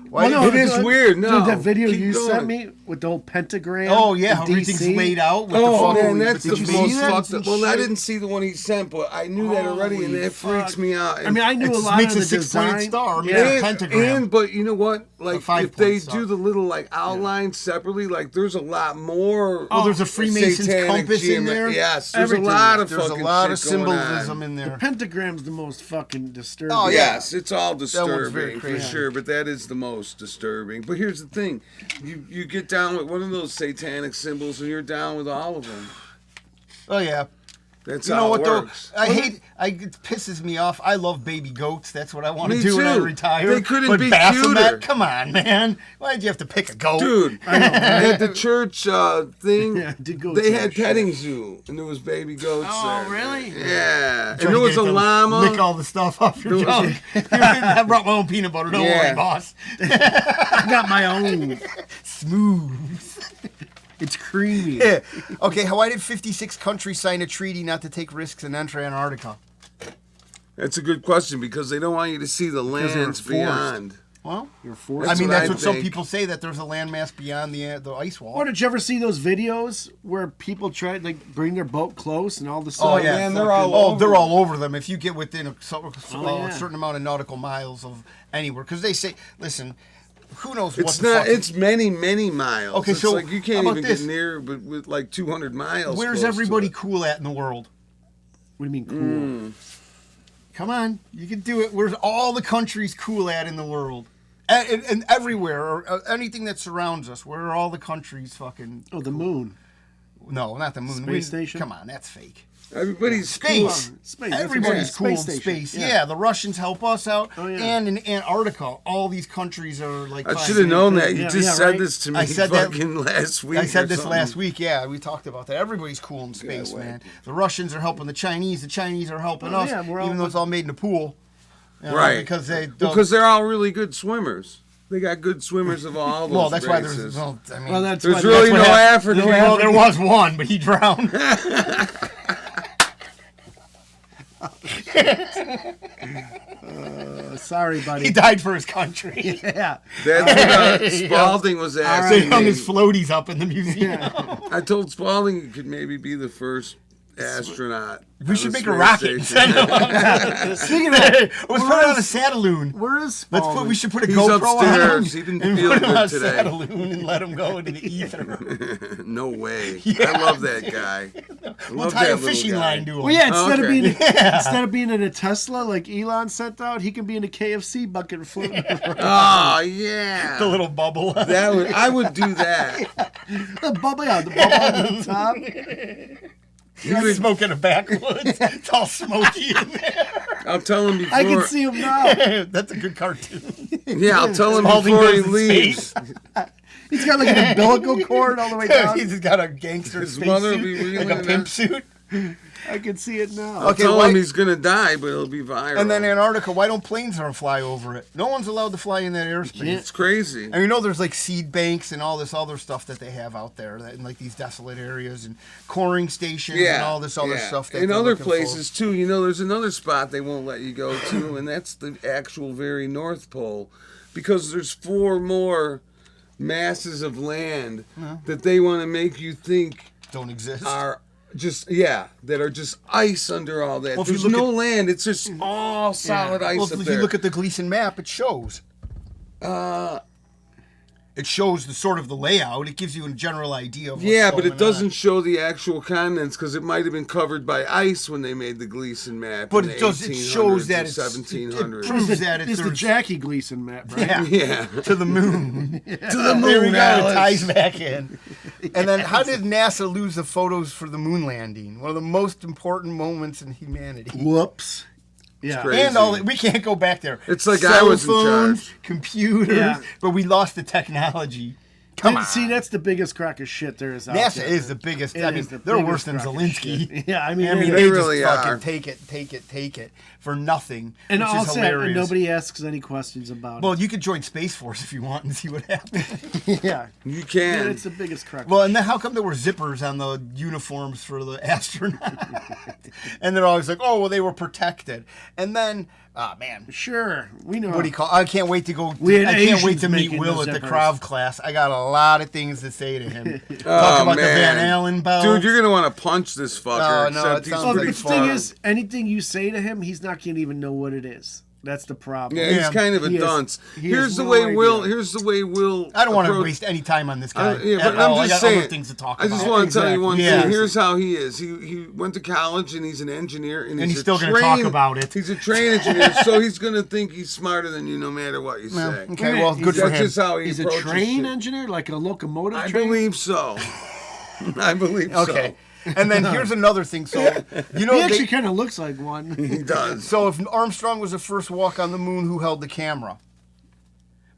why Well, no, It is weird, no. Dude, that video Keep you going. sent me with the whole pentagram. oh, yeah, how in everything's DC. laid out with the Oh fucking, man, that's with the the most veins fucked up. and Well, I shit. didn't see the one he sent, but I knew that already, and Holy that freaks fuck. me out. I mean, I knew It a lot makes of a the six-pointed design. star. I mean, Yeah. it's a pentagram. But you know what? like 5 if they points do up. the little like outline separately, like there's a lot more. Oh, there's a Freemason's satanic compass in there. Yes, there's Everything. a lot of There's a fucking lot of shit going symbolism on. in there. Pentagram's the most fucking disturbing. Oh, yeah. Yes, it's all very disturbing for crazy. sure, but that is the most disturbing. But here's the thing: you get down with one of those satanic symbols, and you're down with all of them. Oh yeah. That's You how know what it though? works. It pisses me off. I love baby goats. That's what I want to Me do when I too. retire. They couldn't but be Baphomet, cuter. come on, man. Why'd you have to pick a goat? Dude, at the church thing, Yeah, the goats they are had shit. petting zoo, and there was baby goats Oh, there. really? Yeah. And Trying there to was get a it to llama. Lick all the stuff off your There was- junk. I brought my own peanut butter. Don't Yeah. worry, boss. I got my own. Smooth. It's creamy. Yeah. Okay, why did 56 countries sign a treaty not to take risks and enter Antarctica? That's a good question because they don't want you to see the they were lands forced. beyond. Well, You're forced. I mean, what that's I what some think. people say, that there's a landmass beyond the ice wall. Or did you ever see those videos where people try to like bring their boat close and all the Oh stuff? yeah, man, they're all oh, over they're them. all over them. If you get within a yeah. certain amount of nautical miles of anywhere, because they say, listen, who knows what It's the not. fuck? It's many, many miles. Okay, it's so like you how can't about even this? get near, but with like 200 miles. Where's close to everybody it. cool at in the world? What do you mean cool? Come on, you can do it. Where's all the countries cool at in the world? And everywhere, or anything that surrounds us. Where are all the countries fucking? Oh, the moon. No, not the moon. Space station? Come on, that's fake. Everybody's cool. Space. Space, that's Everybody's okay. cool in Space station, space. yeah. Yeah. The Russians help us out. Oh, yeah. And in Antarctica, all these countries are like. I fine. should have known that. You Yeah, just yeah, said right. this to me I said that- fucking last week. I said or this something. last week. Yeah, we talked about that. Everybody's cool in space, man. The Russians are helping the Chinese are helping Oh, us, yeah, we're all- even though it's all made in a pool. You know, Right. Because they. Because they're all really good swimmers. They got good swimmers of all those well, that's why races. there's. Well, I mean, Well, that's There's why really that's no what African. well, there was one, but he drowned. Sorry, buddy. He died for his country. Yeah. That's what Spalding was They asking hung me. his floaties up in the museum. I told Spalding he could maybe be the first astronaut. We on should the make a space rocket and station. send him up. Speaking of that, let's put it on a Satelloon. Where is Let's Spalding? We should put a He's GoPro on him upstairs. He didn't and feel put him good on today. Satelloon and let him go into the ether. No way. Yeah. I love that guy. I We'll love tie that a little fishing guy. line to him. Well, yeah. Instead Okay. of being in a Tesla like Elon sent out, he can be in a KFC bucket floating around. Oh yeah. The little bubble. That would I would do that. the bubble on the top. He was smoking a backwoods. It's all smoky in there. I'll tell him before. I can see him now. That's a good cartoon. Yeah, I'll tell him Spalding before he goes in leaves. space. He's got like an umbilical cord all the way down. He's got a gangster His space mother will suit, be like wheeling a pimp it. suit. I can see it now. I'll Okay, tell why- him he's gonna die, but it'll be viral. And then Antarctica, why don't planes ever fly over it? No one's allowed to fly in that airspace. Yeah. It's crazy. And you know there's like seed banks and all this other stuff that they have out there that, in like these desolate areas and coring stations and all this other stuff. That in they're other looking for. places too, you know, there's another spot they won't let you go to, and that's the actual very North Pole, because there's 4 more masses of land that they want to make you think Don't exist. are just that are just ice under all that. Well, if you There's look no land; it's just all solid ice well, up if there. you look at the Gleason map, it shows. It shows the sort of the layout. It gives you a general idea of what's yeah, but going it doesn't on. show the actual continents because it might have been covered by ice when they made the Gleason map. But in it the does. It shows 1800s that or it's 1700s. It proves that It's the there's- Jackie Gleason map, right? Yeah. Yeah. To the moon. To the moon, There we go. It Alice. ties back in. And then, how did NASA lose the photos for the moon landing? One of the most important moments in humanity. Whoops. Yeah. crazy. And all we can't go back there. It's like Cell I was in phones, charge. computers, Yeah. but we lost the technology. Come on. See, that's the biggest crock of shit there is out NASA there. is the biggest. It I mean, is the they're biggest worse than crock of Zelensky. shit. Yeah, I mean, I mean, They they really just fucking are. take it for nothing. and which all is said, and hilarious. nobody asks any questions about Well, you could join Space Force if you want and see what happens. it. Yeah. You Yeah, can. it's the biggest crock. Well, and then how come there were zippers on the uniforms for the astronauts? And they're always like, oh, well, they were protected. And then, oh, man. Sure, we know. What do you call? I can't wait to go. We had I can't wait Asians to meet making Will the at the zippers. Krav class. I got a lot of things to say to him. Talk Oh, about the man. Van Allen belt. Dude, you're gonna want to punch this fucker. Oh, no, except it he's sounds Well, pretty the thing fun. is, anything you say to him, he's not going to even know what it is. That's the problem. Yeah, he's Yeah. kind of a He has- dunce. he has Here's the no way idea. Will. Here's the way Will. I don't want to approach- waste any time on this guy. Yeah, but at all. I'm I just got saying. other things to talk I about. just want to tell you one Exactly. thing. Yeah. Here's how he is. He went to college and he's an engineer and he's a still gonna talk about it. He's a train engineer, so he's gonna think he's smarter than you no matter what you Well, say. okay, well, good for That's him. just how he He's a approaches train shit. engineer, like a locomotive I train? believe so. I believe Okay. And then here's another thing. So, you know, He they, actually kind of looks like one. so. He does. so if Armstrong was the first walk on the moon, who held the camera?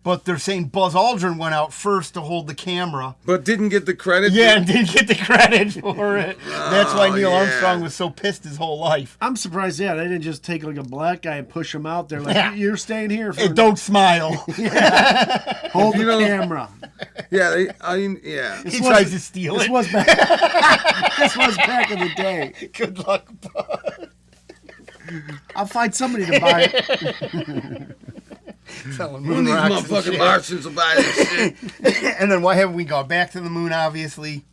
But they're saying Buzz Aldrin went out first to hold the camera. But didn't get the credit. Yeah, and didn't get the credit for it. That's why Neil yeah. Armstrong was so pissed his whole life. I'm surprised, they didn't just take like a black guy and push him out there. Like, Yeah. you're staying here for Hey, don't smile. hold the You know- camera. Yeah, yeah. He was- tries to steal This it. was back. This was back in the day. Good luck, Buzz. I'll find somebody to buy it. Selling One of moon these rocks and motherfucking shit. Martians will buy this shit. And then why haven't we gone back to the moon, obviously?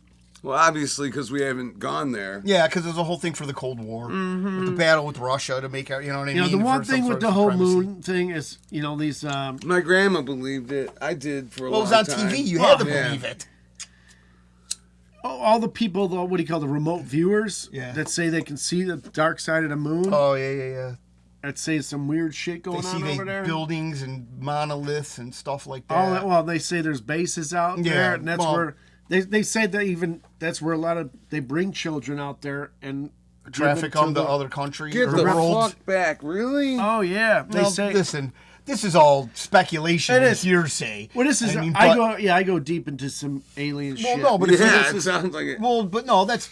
Well, obviously, because we haven't gone there. Yeah, because there's a whole thing for the Cold War. With the battle with Russia to make out, you know what I You know, mean? the one For some thing sort with of the whole supremacy. moon thing is, these. My grandma believed it. I did for a Well, it long was on time. TV. You had to Yeah. believe it. All the people, what do you call the remote viewers? Yeah. That say they can see the dark side of the moon. Oh, yeah. That say some weird shit They going see on over the there. buildings and monoliths and stuff like that. All that, well, they say there's bases out there, Yeah, and that's well- where they say that even that's where a lot of they bring children out there and give Traffic them on to the other country Get or the world. fuck back, really? Oh yeah, they Well, say. listen, this is all speculation. It It's is. hearsay. Well, this is I go deep into some alien Well, shit. no, but if Yeah, this it is, sounds like it. well, but no, that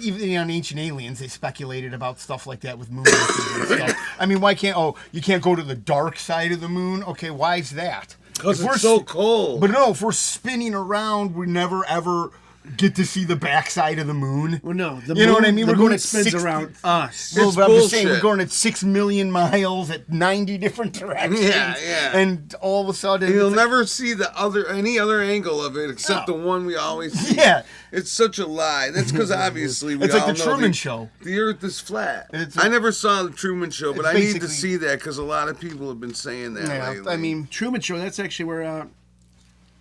even on Ancient Aliens, they speculated about stuff like that with moon bases and stuff. I mean, why can't you can't go to the dark side of the moon? Okay, why is that? Because If we're it's so s- cold. But no, if we're spinning around, we never ever get to see the backside of the moon. well, no, the You know moon, what I mean? The We're going moon at spins 60 around us. Well, It's but I'm just saying, we're bullshit. going at 6 million miles at 90 different directions. Yeah. And all of a sudden, You'll it's like- never see any other angle of it except No. the one we always see. Yeah. It's such a lie. That's because obviously we It's like all the know Truman Show. The Earth is flat. It's- I never saw the Truman Show, but it's I need to basically- see that because a lot of people have been saying that Yeah, lately. I mean, Truman Show. That's actually where.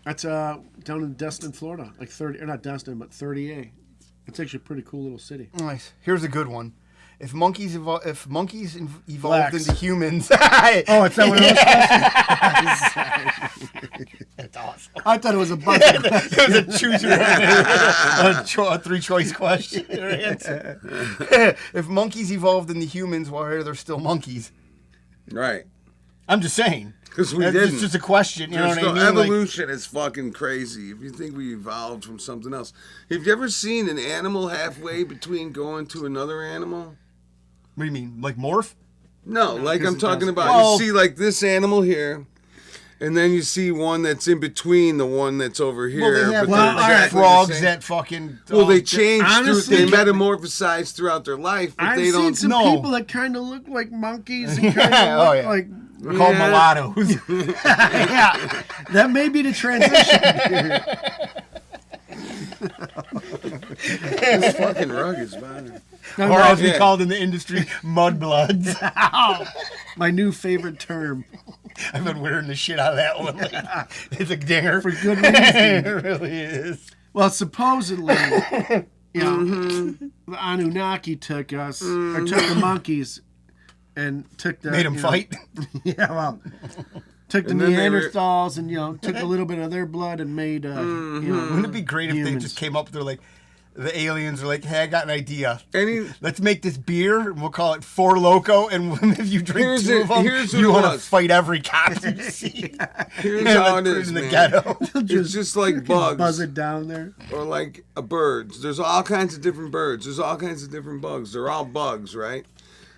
That's down in Destin, Florida, like 30 or not Destin, but 30A. It's actually a pretty cool little city. nice. Here's a good one. If monkeys evolved Blacks. into humans, Oh, it's not one of those That's awesome. I thought it was a buzzer. It was a choose your a three-choice question or answer. If monkeys evolved into humans, why are there still monkeys? right. I'm just saying. 'Cause we It's didn't. just a question. You know There's what no I mean? Like, evolution is fucking crazy. If you think we evolved from something else, have you ever seen an animal halfway between going to another animal? what do you mean? Like morph? No, like 'cause I'm it talking doesn't. about. Well- You see, like this animal here, and then you see one that's in between the one that's over here. Well, they have but well, they're all right. exactly the frogs same. that fucking. Well, they changed. honestly, They metamorphosize throughout their life, but I've they seen don't. some know. people that kind of look like monkeys and kind of Yeah, look oh, yeah. like. They're called Yeah. mulattoes. Yeah, that may be the transition. This fucking rug is bothering. No, or no, as we yeah. called in the industry, mudbloods. my new favorite term. I've been wearing the shit out of that one lately. It's a dinger. For good reason. It really is. Well, supposedly, the Anunnaki took us, or took the monkeys, and took the Made them fight. Yeah, well, took the And then they were- Neanderthals and took a little bit of their blood and made Wouldn't it be great if they humans. just came up, they're like, the aliens are like, hey, I got an idea. Any Let's make this beer, and we'll call it Four Loco, and if you drink Here's two it- of them, here's what you it want to was. fight every cop you see. here's And how let's it put is, in the man. ghetto. It's just like bugs. buzz it down there. Or like a birds. There's all kinds of different birds. There's all kinds of different bugs. They're all bugs, right?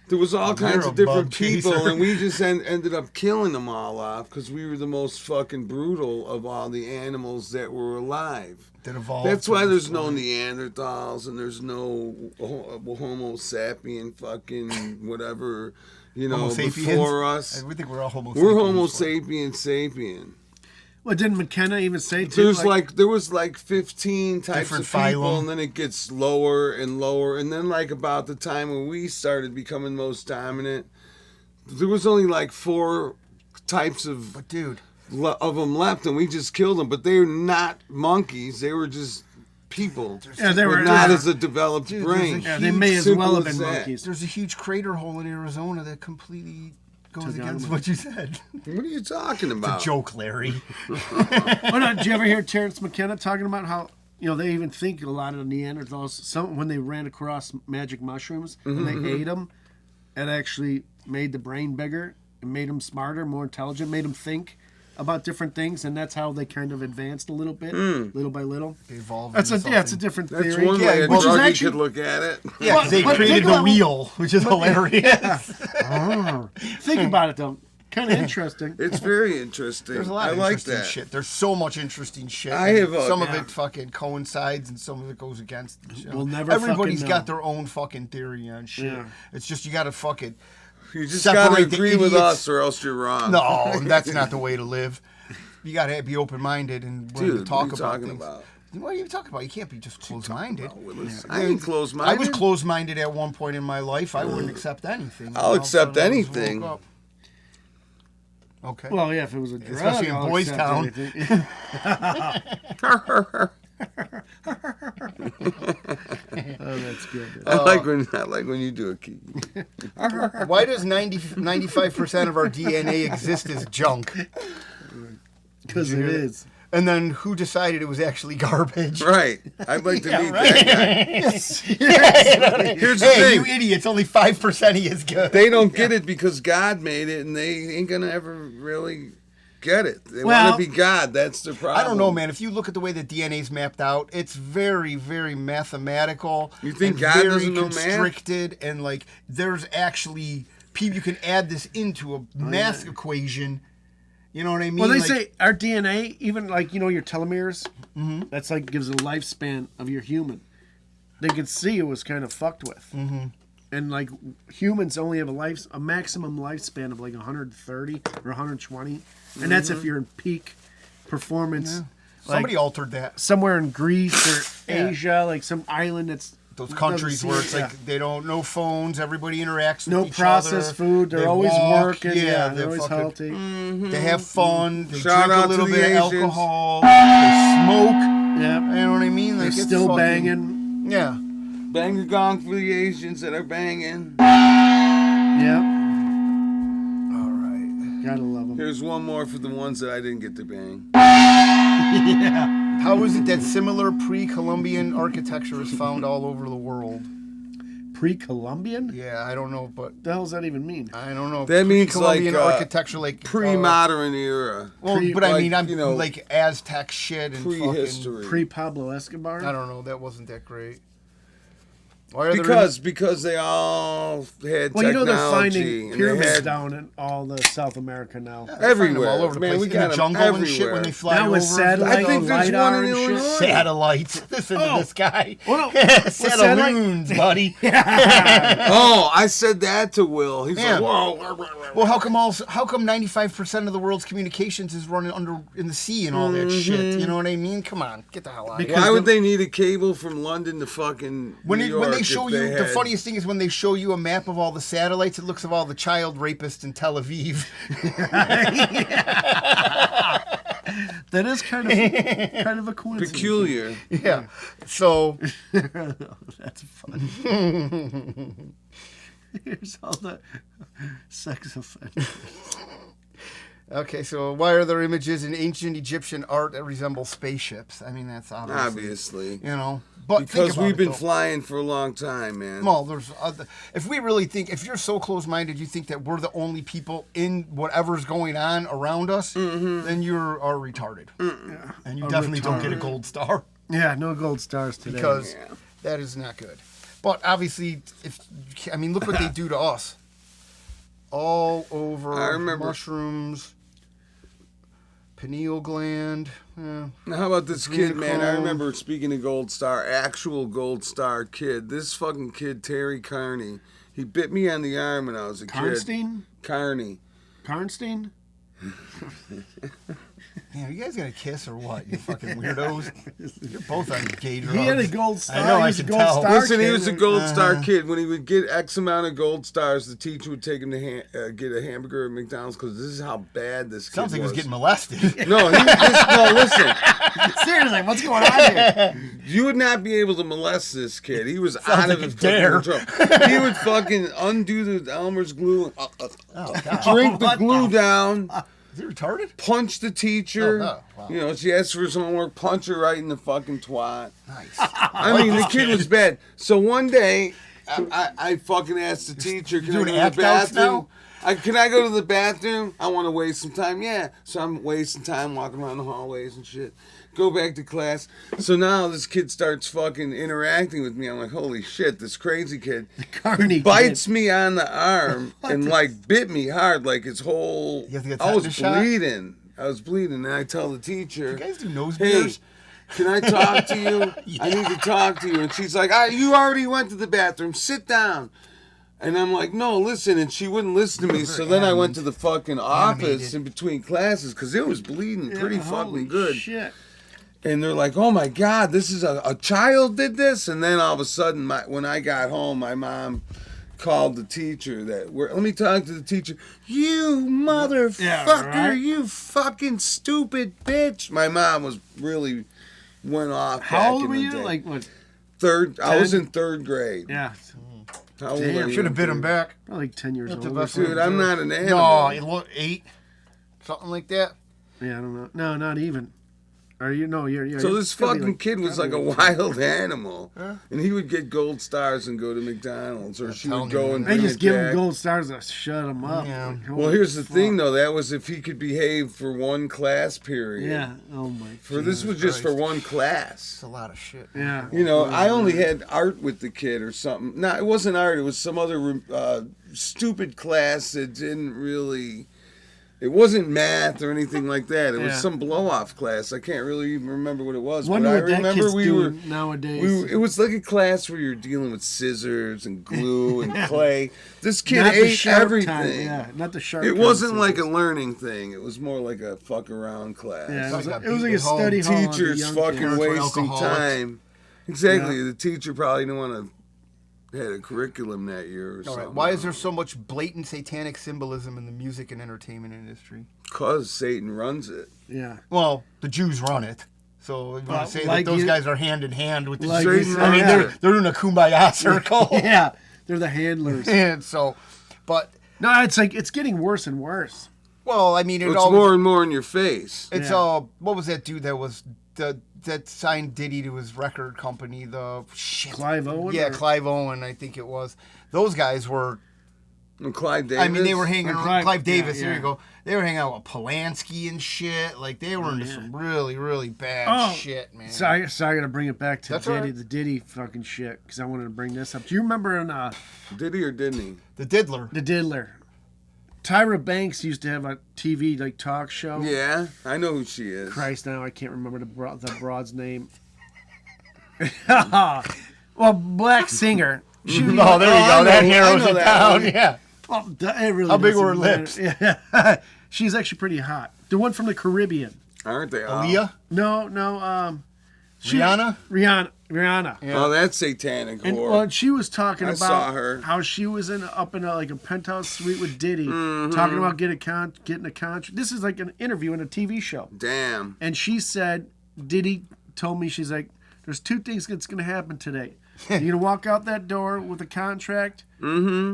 There was all kinds You're of a different bug people, chaser. and we just ended up killing them all off because we were the most fucking brutal of all the animals that were alive. That evolved That's why from there's this no one. Neanderthals and there's no Homo sapien fucking whatever, Homo sapiens? before us. We think we're all Homo We're sapiens. Homo sapien. Well, didn't McKenna even say too? There was like 15 types Different of people, phylum. and then it gets lower and lower, and then like about the time when we started becoming most dominant, there was only like 4 types of But dude, them left, and we just killed them. But they were not monkeys; they were just people. Yeah, they were not as a developed brain. Yeah, they may as well have been Simple as that. monkeys. there's a huge crater hole in Arizona that completely goes Took against out what you said. What are you talking about? Joke, Larry. Oh no! Did you ever hear Terrence McKenna talking about how they even think a lot of Neanderthals, when they ran across magic mushrooms and they ate them, it actually made the brain bigger and made them smarter, more intelligent, made them think about different things, and that's how they kind of advanced a little bit, little by little. They evolved. That's into it's a something. different That's theory. one way a which is druggie actually could look at it. Yeah, 'cause they But created think the about- wheel, which is hilarious. Think about it though, kind of interesting. It's very interesting. There's a lot I of like interesting that. shit. There's so much interesting shit. I and have a- some of yeah. it fucking coincides and some of it goes against. You know? We'll never Everybody's fucking got know. their own fucking theory on shit. Yeah. It's just you got to fucking. You just gotta Separate the agree with idiots. us, or else you're wrong. No, that's not the way to live. You got to be open-minded and willing Dude, to talk what are you about talking things. about? What are you talking about? You can't be just closed-minded. I ain't closed-minded. I was closed-minded at one point in my life. I wouldn't accept anything. I'll All of a accept sudden I just anything. woke up. Okay. Well, yeah, if it was a drug, Especially in I'll Boys accept Town. anything. Oh, that's good. I like when you do it, Kiki. Why does 95% of our DNA exist as junk? Because it is. And then who decided it was actually garbage? Right. I'd like to meet right. that guy. Here's the Hey, thing. you idiots! Only 5% he is good. They don't get it because God made it, and they ain't gonna ever really get it. They Well- want to be God. That's the problem. I don't know, man. If you look at the way that DNA's mapped out, it's very, very mathematical. You think and God very doesn't know math? constricted, and like there's actually people you can add this into a math equation. You know what I mean? Well, they Like, say our DNA, even like your telomeres, that's like gives a lifespan of your human. They could see it was kind of fucked with, and like humans only have a maximum lifespan of like 130 or 120, and that's if you're in peak performance. Like somebody altered that. somewhere in Greece or Yeah. Asia, like some island that's Those countries doesn't where see it's it, like they don't no phones, everybody interacts with no each processed other. food. They're They always walk, working. Yeah, they're always fucking- healthy. They have fun. They Shout drink out a to little the bit of Asians. alcohol. They smoke. Yeah, You know what I mean? they're Like, it's still fucking- banging. Yeah. Bang the gong for the Asians that are banging. Yeah, All right. gotta love them. Here's one more for the ones that I didn't get to bang. Yeah. How is it that similar pre-Columbian architecture is found all over the world? Pre-Columbian? Yeah, I don't know, but What the hell does that even mean? I don't know. That means Pre-Columbian like, architecture, like Pre-modern era. well, pre- but I like, mean, I'm you know, like Aztec shit and fucking. Prehistory. Pre-Pablo Escobar? I don't know. That wasn't that great. Why are Because they all had Well, technology. they're finding and they pyramids had down in all the South America now. everywhere. all over the Man, place. we in got the 'em jungle and shit everywhere. when they fly Now over. with satellite I think there's lidar one in and shit. Illinois. Satellites. Listen to Oh. this guy. Well, no. Satelloons, buddy. Oh, I said that to Will. He's Yeah. like, whoa. Well, how come 95% of the world's communications is running under in the sea and all that shit? You know what I mean? Come on, get the hell out of here. Why would they need a cable from London to fucking When New York they show if you, they the had- funniest thing is when they show you a map of all the satellites, it looks of all the child rapists in Tel Aviv. That is kind of a coincidence. peculiar. Yeah. So, That's fun. Here's all the sex offenders. okay, so why are there images in ancient Egyptian art that resemble spaceships? I mean, that's Obviously. You know, but think Because about we've it, been though. flying for a long time, man. Well, there's if we really think, if you're so close-minded, you think that we're the only people in whatever's going on around us, then you are retarded, and you definitely don't get a gold star Yeah, no gold stars today. because Yeah. that is not good. But obviously, look what they do to us. All over I remember- mushrooms, pineal gland. Now, how about this kid, man? I remember, speaking of Gold Star, actual Gold Star kid. This fucking kid, Terry Carney, he bit me on the arm when I was a kid. Karnstein? Carney. Karnstein? Yeah, you guys gonna kiss or what? You fucking weirdos. You're both on gay drugs. He had a gold star. I know, He I was a can gold tell. star Listen, he kid. was a gold star kid. When he would get X amount of gold stars, the teacher would take him to get a hamburger at McDonald's because this is how bad this kid Sounds like he was. was getting molested. No, no, listen. Seriously, what's going on here? You would not be able to molest this kid. He was Sounds out of like his a dare. fucking control. He would fucking undo the Elmer's glue, drink the glue down, Is he retarded? punch the teacher. Oh, no. Wow. You know, she asked for his homework, punch her right in the fucking twat. Nice. I mean, the kid was bad. So one day, I fucking asked the teacher, can I doing go to the act outs bathroom? Can I go to the bathroom? I want to waste some time. Yeah. So I'm wasting time walking around the hallways and shit. Go back to class. So now this kid starts fucking interacting with me. I'm like, holy shit, this crazy kid Carney bites me on the arm and like bit me hard, like his whole. You have to get I was tetanus shot? bleeding. I was bleeding, and I tell the teacher, You guys do nose "Hey, beers? can I talk to you? I need to talk to you." And she's like, "You already went to the bathroom. Sit down." And I'm like, "No, listen." And she wouldn't listen to me. So then I went to the fucking office in between classes because it was bleeding pretty fucking good. Shit. And they're like, "Oh my God, this is a child did this." And then all of a sudden, when I got home, my mom called the teacher. Let me talk to the teacher. You motherfucker! Yeah, right? You fucking stupid bitch! My mom went off. How back old in were the you? day. Like what? Third. I 10? was in third grade. Yeah. How old Damn. are you? Should have bit him back. Probably like 10 years That's the old. best or Dude, I'm not an animal. No, he looked 8. Something like that. Yeah, I don't know. No, not even. Are you? No, you're. So you're this gotta be fucking like- kid was like a wild animal, and he would get gold stars and go to McDonald's, or she would telling go you, and They bring just a give him Jack. gold stars to shut him up. Yeah. Like, Well, holy here's the fuck. thing, though. That was if he could behave for one class period. Yeah. Oh my. For this was just for one class. It's a lot of shit. Yeah. You know, I only had art with the kid or something. No, it wasn't art. It was some other stupid class that didn't really. It wasn't math or anything like that. It was Yeah. some blow-off class. I can't really even remember what it was. Wonder but I what that remember kid's we were. doing nowadays. It was like a class where you're dealing with scissors and glue and clay. This kid Not the ate sharp everything. kind, yeah, not the sharp. It kind wasn't of like a scissors. learning thing. It was more like a fuck around class. Yeah, Like got it was like beat a at home. study hall. of the Teachers young fucking kids. were wasting alcoholics. time. Exactly. Yeah. The teacher probably didn't want to had a curriculum that year or All something. right. Why is there so much blatant satanic symbolism in the music and entertainment industry? Because Satan runs it. Yeah. Well, the Jews run it. So you want to say like that those you- guys are hand in hand with the Like Jews? you I mean, said. they're doing a kumbaya circle. Yeah. They're the handlers. And so, but No, it's like it's getting worse and worse. well, I mean, It's all more and more in your face. It's Yeah. what was that dude that signed Diddy to his record company? The shit. Clive Owen. Yeah, or- Clive Owen, I think it was. Those guys were. And Clyde Davis. I mean, they were hanging Or around. Clive- Clive Davis. yeah, There yeah. you go. They were hanging out with Polanski and shit. Like they were into some really, really bad Oh, shit, man. So I got to bring it back to That's Diddy, all right. the Diddy fucking shit, because I wanted to bring this up. Do you remember in Did he or didn't he? The Diddler. The Diddler? Tyra Banks used to have a TV like talk show. Yeah, I know who she is. Christ, now I can't remember the broad's name. Well, black singer. She, Oh, there you I go. That know- I narrows know it that down. one. Yeah. well, it really How big doesn't were her matter. lips? Yeah. She's actually pretty hot. The one from the Caribbean. Aren't they all? Aaliyah. No. Rihanna? Rihanna. Yeah. Oh, that's satanic And whore. well, she was talking I about saw her. how she was up in like a penthouse suite with Diddy, talking about getting a contract. This is like an interview in a TV show, Damn. and she said Diddy told me, she's like, "There's two things that's gonna happen today. You're gonna walk out that door with a contract, or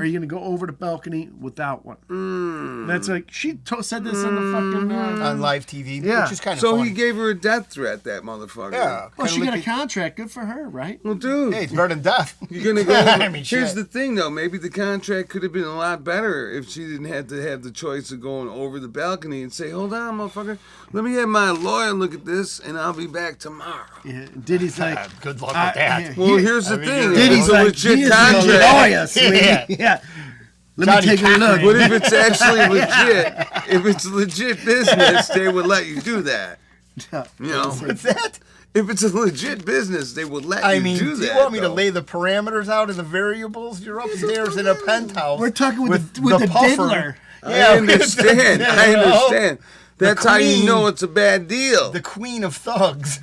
you're gonna go over the balcony without one." That's like she said this on the fucking. On live TV, Yeah. which is kind of So funny. he gave her a death threat, that motherfucker. Yeah. Well, she Kinda got a like contract. Good for her, right? Well, dude. Hey, it's better than death. You're gonna go. I mean, Here's shit. the thing, though. Maybe the contract could have been a lot better if she didn't have to have the choice of going over the balcony and say, "Hold on, motherfucker. Let me have my lawyer look at this, and I'll be back tomorrow." Yeah. Diddy's like, Good luck with that. Well, here's the thing. Diddy's It's a like, legit he is contract. a lawyer, sweetie. Yeah. Yeah. Let Johnny me take a look. But if it's actually legit, if it's legit business, they would let you do that. You know, What's that? if it's a legit business, they would let I you mean, do do that. you want me to though. lay the parameters out and the variables? You're upstairs in a penthouse. We're talking with the puffer. diddler. I understand. I understand. That's how you know it's a bad deal. The queen of thugs.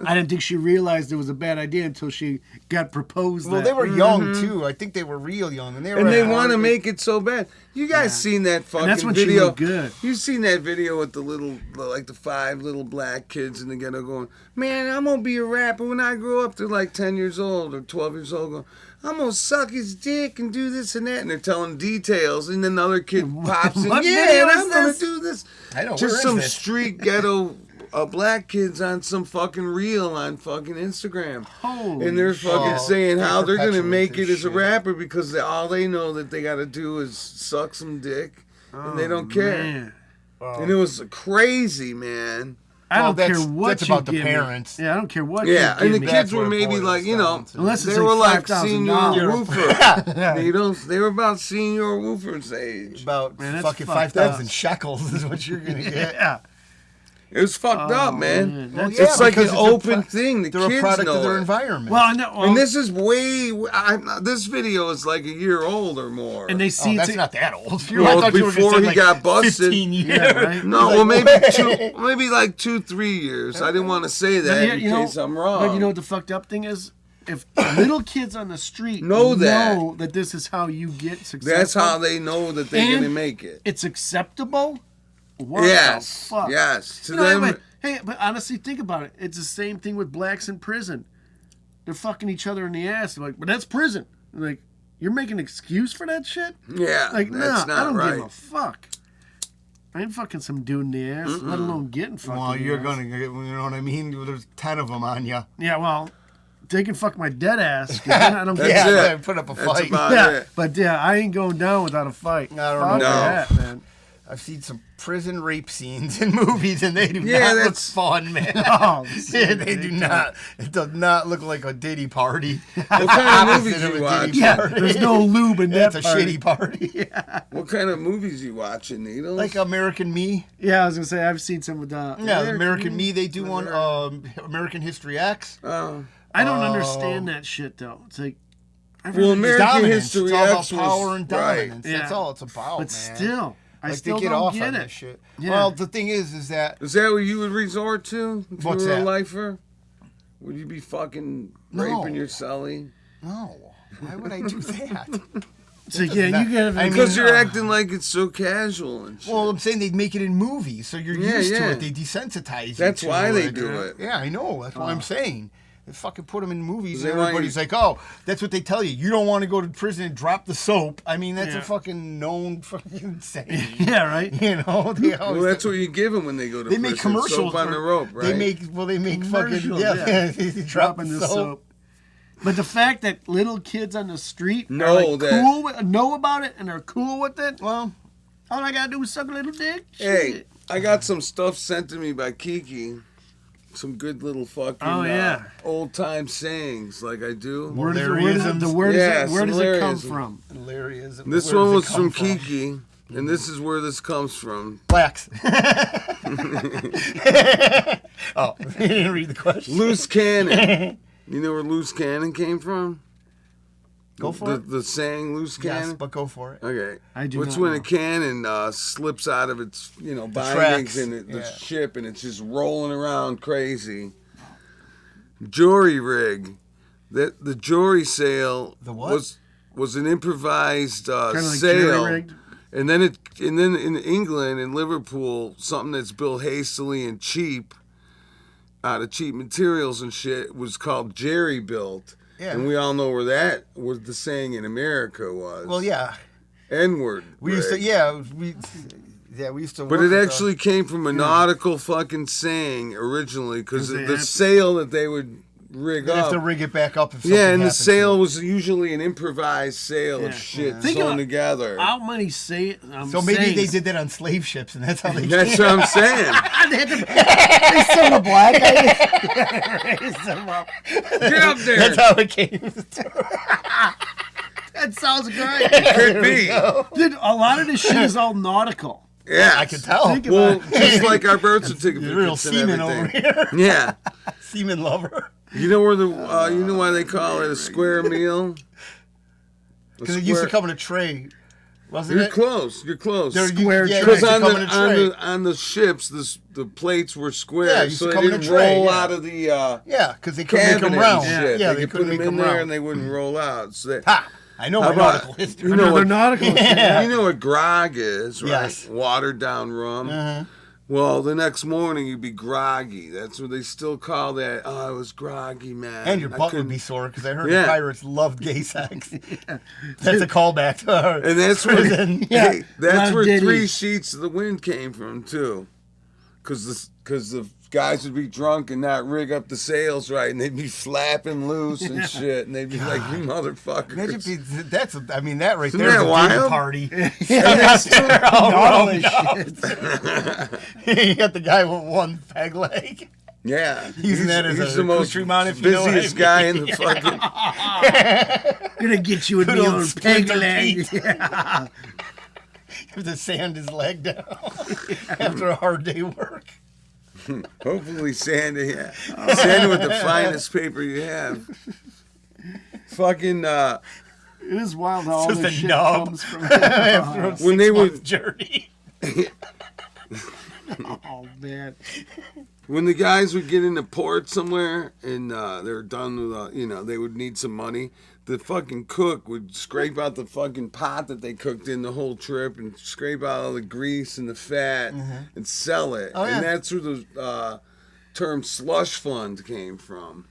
I didn't think she realized it was a bad idea until she got proposed. Well, that. they were young too. I think they were real young, and And they want to make it so bad. You guys seen that fucking that's when video? she looked good. You seen that video with the 5 little black kids in the ghetto going, "Man, I'm gonna be a rapper when I grow up." They're like 10 years old or 12 years old, going, "I'm gonna suck his dick and do this and that," and they're telling details. And then another kid pops in, What "Yeah, video and is I'm gonna this?" do this." I know, Just where is some this? street ghetto. Black kids on some fucking reel on fucking Instagram. Holy And they're fucking shit. saying They how they're going to perpetuate make it this as a shit. rapper because all they know that they got to do is suck some dick. And they don't care. Man. And it was crazy, man. I Well, don't care that's- what that's you about the give me. parents. Yeah, I don't care what. Yeah, you and the give me. kids That's were what it maybe boils like, you know, down to. Unless it's they were like $5,000. senior woofer. They were about senior woofer's age. About Man, that's fucking fucked 5,000 up. shekels is what you're gonna get. Yeah. It was fucked up, man. man, Well, that's- yeah, It's like an because open thing. The They're kids a product know of their it. environment. Well, I know. Well, And this is this video is like a year old or more. and they see oh, it's that's not that old. Well, I thought you were gonna before say, he like, got busted. 15 years. Yeah, right? No, well, maybe maybe like 2-3 years. I didn't want to say that in case I'm wrong. But you know what the fucked up thing is? If little kids on the street Know that. this is how you get successful, That's how they know that they're And gonna make it. it's acceptable. What Yes, the fuck? yes. To You know, them, but, hey, but honestly, think about it. It's the same thing with blacks in prison. They're fucking each other in the ass. They're like, but that's prison. Like, you're making an excuse for that shit? yeah, Like, that's nah, not I don't right. give a fuck. I ain't fucking some dude in the ass, let alone getting fucked. Well, in the you're ass. gonna get, you know what I mean? There's 10 of them on you. Yeah, well, they can fuck my dead ass. 'Cause then I don't That's get it. Yeah, put up a That's fight. about Yeah, it. but yeah, I ain't going down without a fight. I don't Fuck know. that, man. I've seen some prison rape scenes in movies, and they do Yeah, not look that's- fun, man. Oh, Yeah, they do not. It does not look like a Diddy party. What kind of Opposite movies of you a watch? Diddy Yeah, party. there's no lube in that That's a party. shitty party. What kind of movies you watching, Needles? Like American Me. Yeah, I was gonna say I've seen some of the. Yeah, American Me. They do one. American History X. I don't understand that shit though. It's like, I've Well, heard- American Dominance. History It's all about X was- power and right. dominance. That's Yeah. all it's about, but man. still, I Like, still they get don't off get on it. this shit. Yeah. Well, the thing is that Is that what you would resort to if What's you were a that? lifer? Would you be fucking No. raping your cellie? no. Why would I do that? It's like, yeah, you get. I mean, Because you're acting like it's so casual and shit. Well, I'm saying they'd make it in movies, so you're Yeah, used yeah. to it. They desensitize you. That's to why they it. do it. Yeah, I know. That's what I'm saying. They fucking put them in movies, They and want everybody's you- like, "Oh, that's what they tell you. You don't want to go to prison and drop the soap." I mean, that's Yeah. a fucking known fucking saying. Yeah, right. You know, they Well, always that's what you give them when they go to they prison. make commercials Soap on the rope, right? They make fucking Commercials, they drop dropping the the soap. But the fact that little kids on the street Know are like that- cool with, know about it and are cool with it, Well, all I gotta do is suck a little dick. Hey, Shit. I got some stuff sent to me by Kiki. Some good little fucking Oh, yeah. old time sayings like I do. Where does Hilaryisms. where does Yeah, it, where does some it come Hilaryism. from? hilarious. This Where one does was it come from Kiki, and this is where this comes from. Blacks. Oh, you didn't read the question. Loose cannon. You know where loose cannon came from? Go for it. The saying loose cannon? Yes, but go for it. Okay. I do What's not when know. a cannon slips out of its, bindings tracks, and the yeah. ship, and it's just rolling around crazy. Jury rig. The jury sail The what? was an improvised Kind of like sail. jury-rigged. And then in England, in Liverpool, something that's built hastily and cheap, out of cheap materials and shit, was called jerry built. Yeah. And we all know where that was the saying in America was. Well, yeah. N-word. We used to, we used to. But work it with actually came from a nautical fucking saying originally, because 'Cause they the had- sail that they would rig They have to up. rig it back up if something Yeah, and the happens to sail it. was usually an improvised sail Yeah. of shit Think sewn about together. How many say? So maybe they did that on slave ships, and that's how they. That's what I'm saying. They still were black. Raise them up. Get up there. That's how it came. That sounds great. Could be. Dude, a lot of this shit is all nautical. Yeah, I can tell. Think Well, about just like our birth certificates You're real and seaman over everything. here. Yeah. Seaman lover. You know where you know why they call it a square meal? Because it used to come in a tray wasn't You're it? close. You're close. Square tray. Because used to come in a tray. on the ships, the plates were Yeah, square, it used so to they come in a didn't tray, roll yeah. out of the Yeah, because they couldn't make cabinet them round. and shit. Yeah, they could put couldn't them make in them there round. and they wouldn't roll out. So that, Ha! I know How my about- nautical history. you know Another what- nautical. Yeah. You know what grog is, right? Yes. Watered down rum. Uh-huh. Well, the next morning you'd be groggy. That's what they still call that. Oh, I was groggy, man. And your I butt would couldn't- be sore because I heard Yeah. the pirates loved gay sex. That's a callback to her. And that's where, Yeah. hey, that's Love where Diddy. 3 Sheets of the Wind came from too, because the guys would be drunk and not rig up the sails right, and they'd be flapping loose and shit, and they'd be like, "You motherfuckers!" Imagine if you- that's that right Isn't there is that a wild? Diddy party. All this shit. You got the guy with one peg leg. Yeah, Using that as he's a the most accoutrement, if you know what I busiest mean. guy in the fucking. Gonna get you a Good new old own peg Splinter leg. Pete. Have to sand his leg down after a hard day work. Hopefully, Santa, yeah, Santa with the finest paper you have. Fucking It is wild how all Just this a shit nub. comes from. After a When they 6 month would- journey. Oh man. when the guys would get into port somewhere and they were done with, they would need some money. The fucking cook would scrape out the fucking pot that they cooked in the whole trip and scrape out all the grease and the fat and sell it. Oh, yeah. And that's where the term slush fund came from.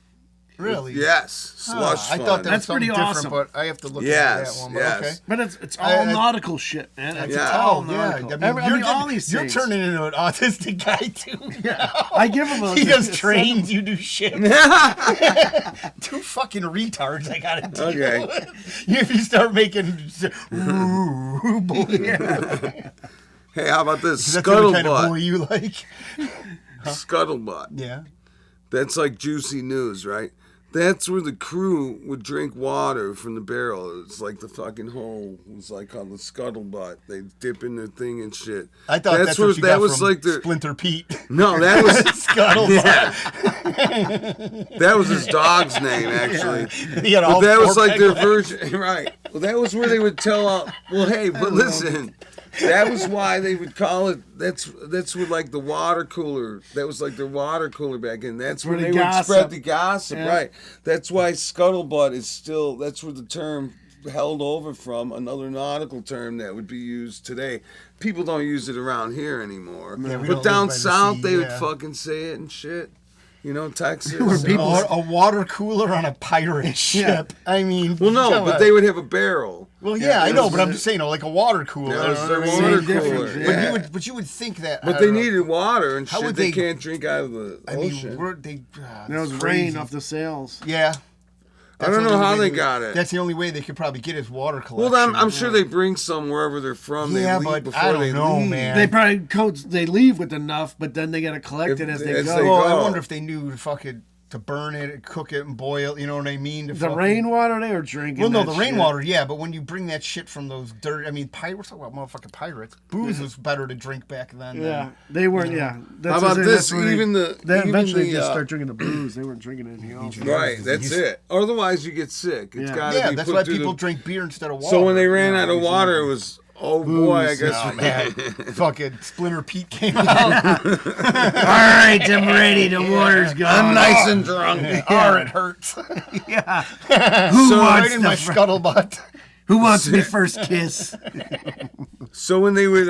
Really? Yes, slush I fund. thought that That's was something pretty different, awesome. but I have to look Yes, into that one. But yes. okay. But it's all I- nautical shit, man. It's Yeah. all Oh, yeah. nautical. I mean, all these you're things. turning into an autistic guy, too. I give him a. He does trains, you do shit. 2 fucking retards I gotta deal Okay. with. If you start making... Hey, how about this? That's the kind of boy Scuttlebutt. you like. Scuttlebutt. Yeah. That's like juicy news, right? That's where the crew would drink water from the barrel. It's like the fucking hole was like called the scuttlebutt. They dip in their thing and shit. I thought that's what you that got was from like their Splinter Pete. no, that was Scuttle. yeah. That was his dog's name actually. He had all But that was 4 like their peg legs. version, right? Well, that was where they would tell all. Well, hey, but listen, that was why they would call it. That's what like the water cooler. That was like their water cooler back then. That's where the they would gossip. spread the gossip, Yeah. right? That's why scuttlebutt is still. That's where the term held over from another nautical term that would be used today. People don't use it around here anymore. Yeah, we but don't down live by the south, sea, they would yeah. fucking say it and shit. You know, Texas. A water cooler on a pirate ship. I mean, Well, no, come but on. they would have a barrel. Well, yeah, I that know, was but I'm it. just saying, like a water cooler. That was you know their what I mean? water Same difference, cooler. yeah. But Yeah. you would think that. I But don't they know. needed water and How shit. would They they- can't drink out of the I ocean. mean, were they? There was it's rain crazy. off the sails. Yeah. I don't the know only how way they would- got it. That's the only way they could probably get his water collection. Well, I'm sure they bring some wherever they're from. Yeah, they leave but before I don't they know, leave. man. They probably they leave with enough, but then they gotta collect it as they As go. they Well, I go. wonder if they knew to fucking to burn it, cook it, and boil. You know what I mean? To The fucking- rainwater they were drinking. Well, no, that the shit. rainwater, yeah, but when you bring that shit from those dirt, I mean, pirates, we're talking about motherfucking pirates. Booze was better to drink back then. Yeah, they weren't. Yeah. How about this? Where Even they even eventually the, just start drinking the booze. They weren't drinking anything else. right. That's it. Otherwise, you get sick. It's Yeah. got to Yeah, be that's put why through people the- drink beer instead of water. So when they ran out of water, it was boy, I guess. Oh, man. Fucking Splinter Pete came out. All right, I'm ready. The water's gone. I'm nice and drunk. Or it hurts. Yeah. Who So wants Right in the my scuttlebutt. Who wants the first kiss? So when they would,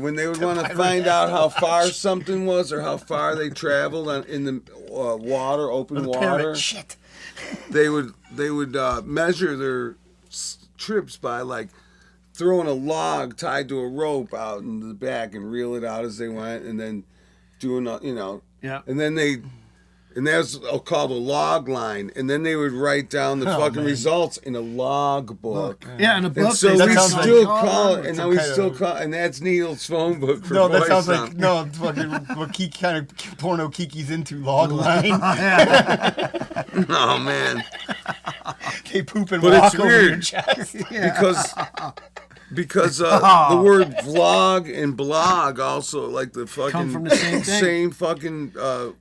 when they would want to find out how far something was or how far they traveled in the water, open water, Parrot shit. they would measure their trips by like throwing a log tied to a rope out in the back and reel it out as they went, and then doing Yeah. and then and that's called a log line, and then they would write down the fucking man. results in a log book. Yeah, in a book. And so they we sounds said, still like- call it, and some now we kind still of- call, and that's Neil's phone book for No, that voice sounds like sound. no. It's fucking what kind of porno Kiki's into log line. Oh man, They poop and But walk it's over your weird. chest. because the word vlog and blog also like the fucking Come from the same thing. fucking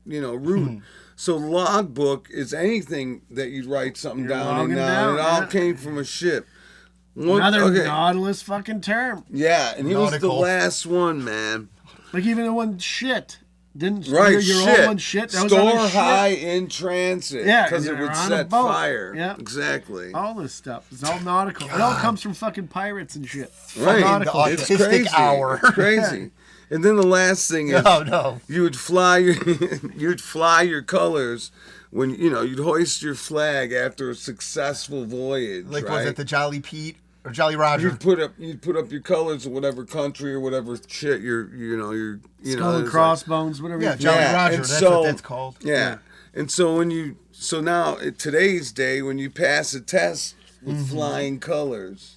root. So logbook is anything that you write something You're down and logging down. down, It all yeah. came from a ship. Another Nautilus fucking term. Yeah, and he was the Nautical. last one, man. Like even the one shit. Didn't Right, your shit. old one shit? That was Store other shit. high in transit. Yeah, because it and would they're on a set boat. fire. Yeah. Exactly. All this stuff. It's all nautical. It all comes from fucking pirates and shit. Right. Nautical. The It's autistic crazy. hour. It's crazy. And then the last thing is, No. you would fly your colors when you'd hoist your flag after a successful voyage. Like, right? was it the Jolly Pete or Jolly Roger? You'd put up your colors of whatever country or whatever shit you're Skull and it's crossbones, whatever. Yeah, you Jolly Yeah, Roger. and That's so- what that's called. Yeah. And so now at today's day, when you pass a test with flying colors,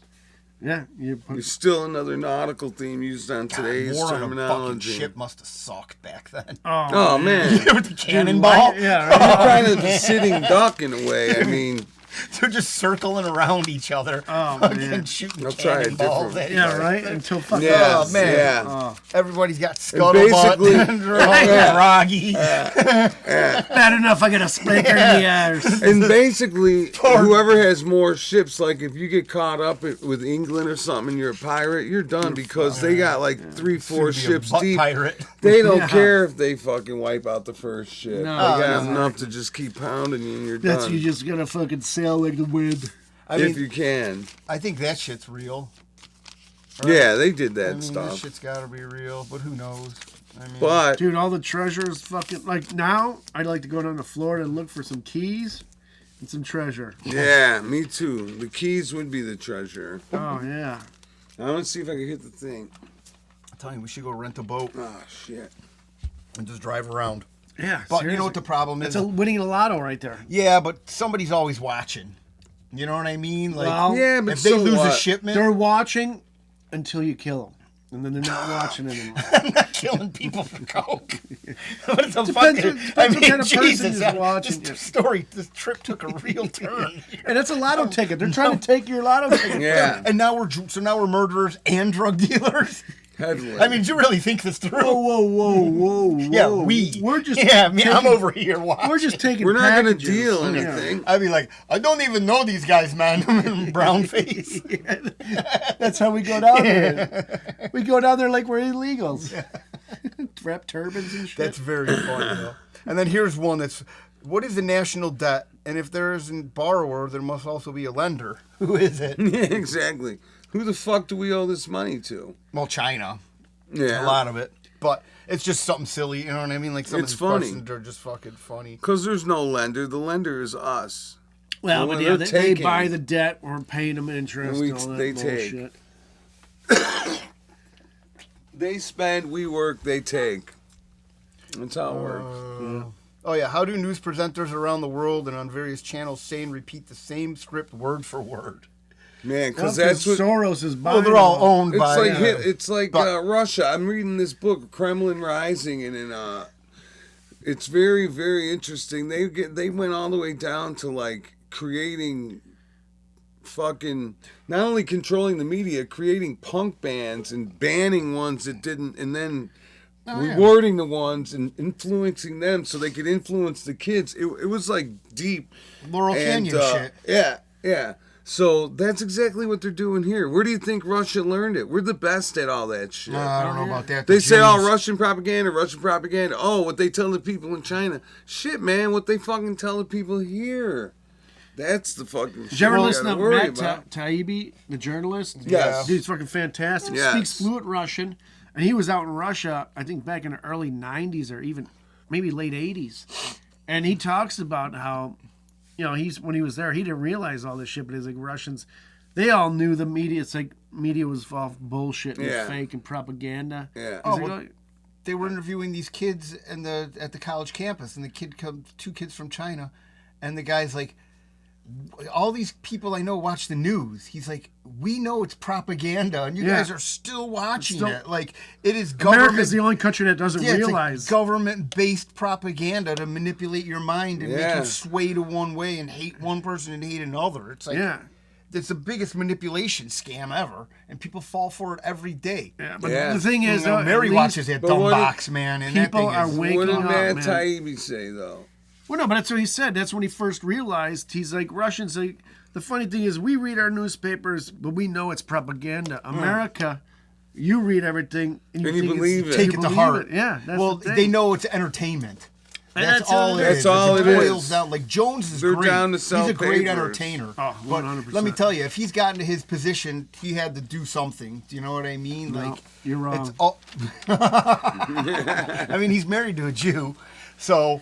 Yeah, you put you're still another nautical theme used on today's War on a fucking terminology. ship must have sucked back then. Oh man, With the cannonball. Yeah, right. kind of the sitting duck in a way. I mean, They're just circling around each other. Oh, fucking man. shooting I'll try a cannonballs different- at each Yeah, other. right. Until fucking. yeah, Oh, man. yeah. Everybody's got basically- scuttlebutt and they're all Yeah. groggy. Bad enough. I got a splinter in the arse. And basically, whoever has more ships, like if you get caught up with England or something and you're a pirate, you're done because they got like 3-4 ships Butt deep. pirate. They don't Yeah. care if they fucking wipe out the first ship. No, they got no. enough to just keep pounding you and you're That's done. you just gotta fucking sail like the wind. I if mean, you can. I think that shit's real. Yeah, they did that I mean, this stuff. shit's gotta be real, but who knows? I mean, But Dude, all the treasures fucking like now. I'd like to go down to Florida and look for some keys and some treasure. yeah, me too. The keys would be the treasure. Oh yeah. I want to see if I can hit the thing. I'm telling you, we should go rent a boat Oh shit. and just drive around. Yeah. But you know what the problem is? It's winning a lotto right there. Yeah, but somebody's always watching. You know what I mean? Like, Well, Yeah, but if they so lose a what? shipment, They're watching until you kill them, and then they're not watching anymore. I'm not killing people for coke. What the fuck? Depends what kind of person Jesus, is watching this you. this trip took a real turn. And it's a lotto ticket. They're trying to take your lotto ticket. Yeah. And now we're murderers and drug dealers. Headway. I mean, did you really think this through? Whoa. Yeah, we. We're just. Yeah, me, I'm taking- over here watching. We're just taking. we're not going to packages. deal Yeah. anything. I'd be like, I don't even know these guys, man. Brown face. That's how we go down there. We go down there like we're illegals. Wrap turbans and shit. That's very funny, though. And then here's one that's, what is the national debt? And if there isn't borrower, there must also be a lender. Who is it? Yeah, exactly. Who the fuck do we owe this money to? Well, China. Yeah. A lot of it. But it's just something silly, you know what I mean? Like some It's of these funny. questions are just fucking funny. Because there's no lender. The lender is us. well, Well, but they're yeah, they taking. buy the debt. We're paying them interest. And And all that they take. bullshit. They spend, we work, they take. That's how it works. Oh, yeah. How do news presenters around the world and on various channels say and repeat the same script word for word? Man, because Well, that's what... Soros is buying. Well, they're all them. owned It's by... like it's like but- Russia. I'm reading this book, Kremlin Rising, and it's very, very interesting. They went all the way down to like creating fucking, not only controlling the media, creating punk bands and banning ones that didn't, and then rewarding the ones and influencing them so they could influence the kids. It was like deep. Laurel Canyon shit. Yeah. So that's exactly what they're doing here. Where do you think Russia learned it? We're the best at all that shit. I don't know about that. They The say, oh, Jews. Russian propaganda. Oh, what they tell the people in China. Shit, man, what they fucking tell the people here. That's the fucking shit. Did you ever we listen gotta to worry Matt about. Taibbi, the journalist? Yes. Dude's fucking fantastic. Yes. Speaks fluent Russian. And he was out in Russia, I think back in the early 90s or even maybe late 80s. And he talks about how, when he was there, he didn't realize all this shit, but it's like Russians, they all knew the media. It's like media was all bullshit and Yeah. fake and propaganda. Yeah. He's Oh, like, well, they were interviewing these kids at the college campus, and two kids from China, and the guy's like, all these people I know watch the news. He's like, we know it's propaganda, and you Yeah. guys are still watching Still- it. Like, it is government. America's the only country that doesn't it's like realize. government-based propaganda to manipulate your mind and make Yeah. you sway to one way and hate one person and hate another. It's like, Yeah. it's the biggest manipulation scam ever, and people fall for it every day. Yeah, but Yeah. the thing is, You know, though, Mary at least watches that But dumb what box, man, and that people thing are is, waking What did up, Matt man. Taibbi say, though? Well, no, but that's what he said. That's when he first realized. He's like, Russians, like, the funny thing is, we read our newspapers, but we know it's propaganda. America, you read everything and you And you think believe it's, it. Take you it to believe heart. it. Yeah, that's Well, the thing. they know it's entertainment. And That's all it is. That's all it boils is. down. Like Jones is They're great. down to sell He's a great papers. entertainer. Oh, but 100%. let me tell you, if he's gotten to his position, he had to do something. Do you know what I mean? No, Like you're wrong. It's all... I mean, he's married to a Jew, so.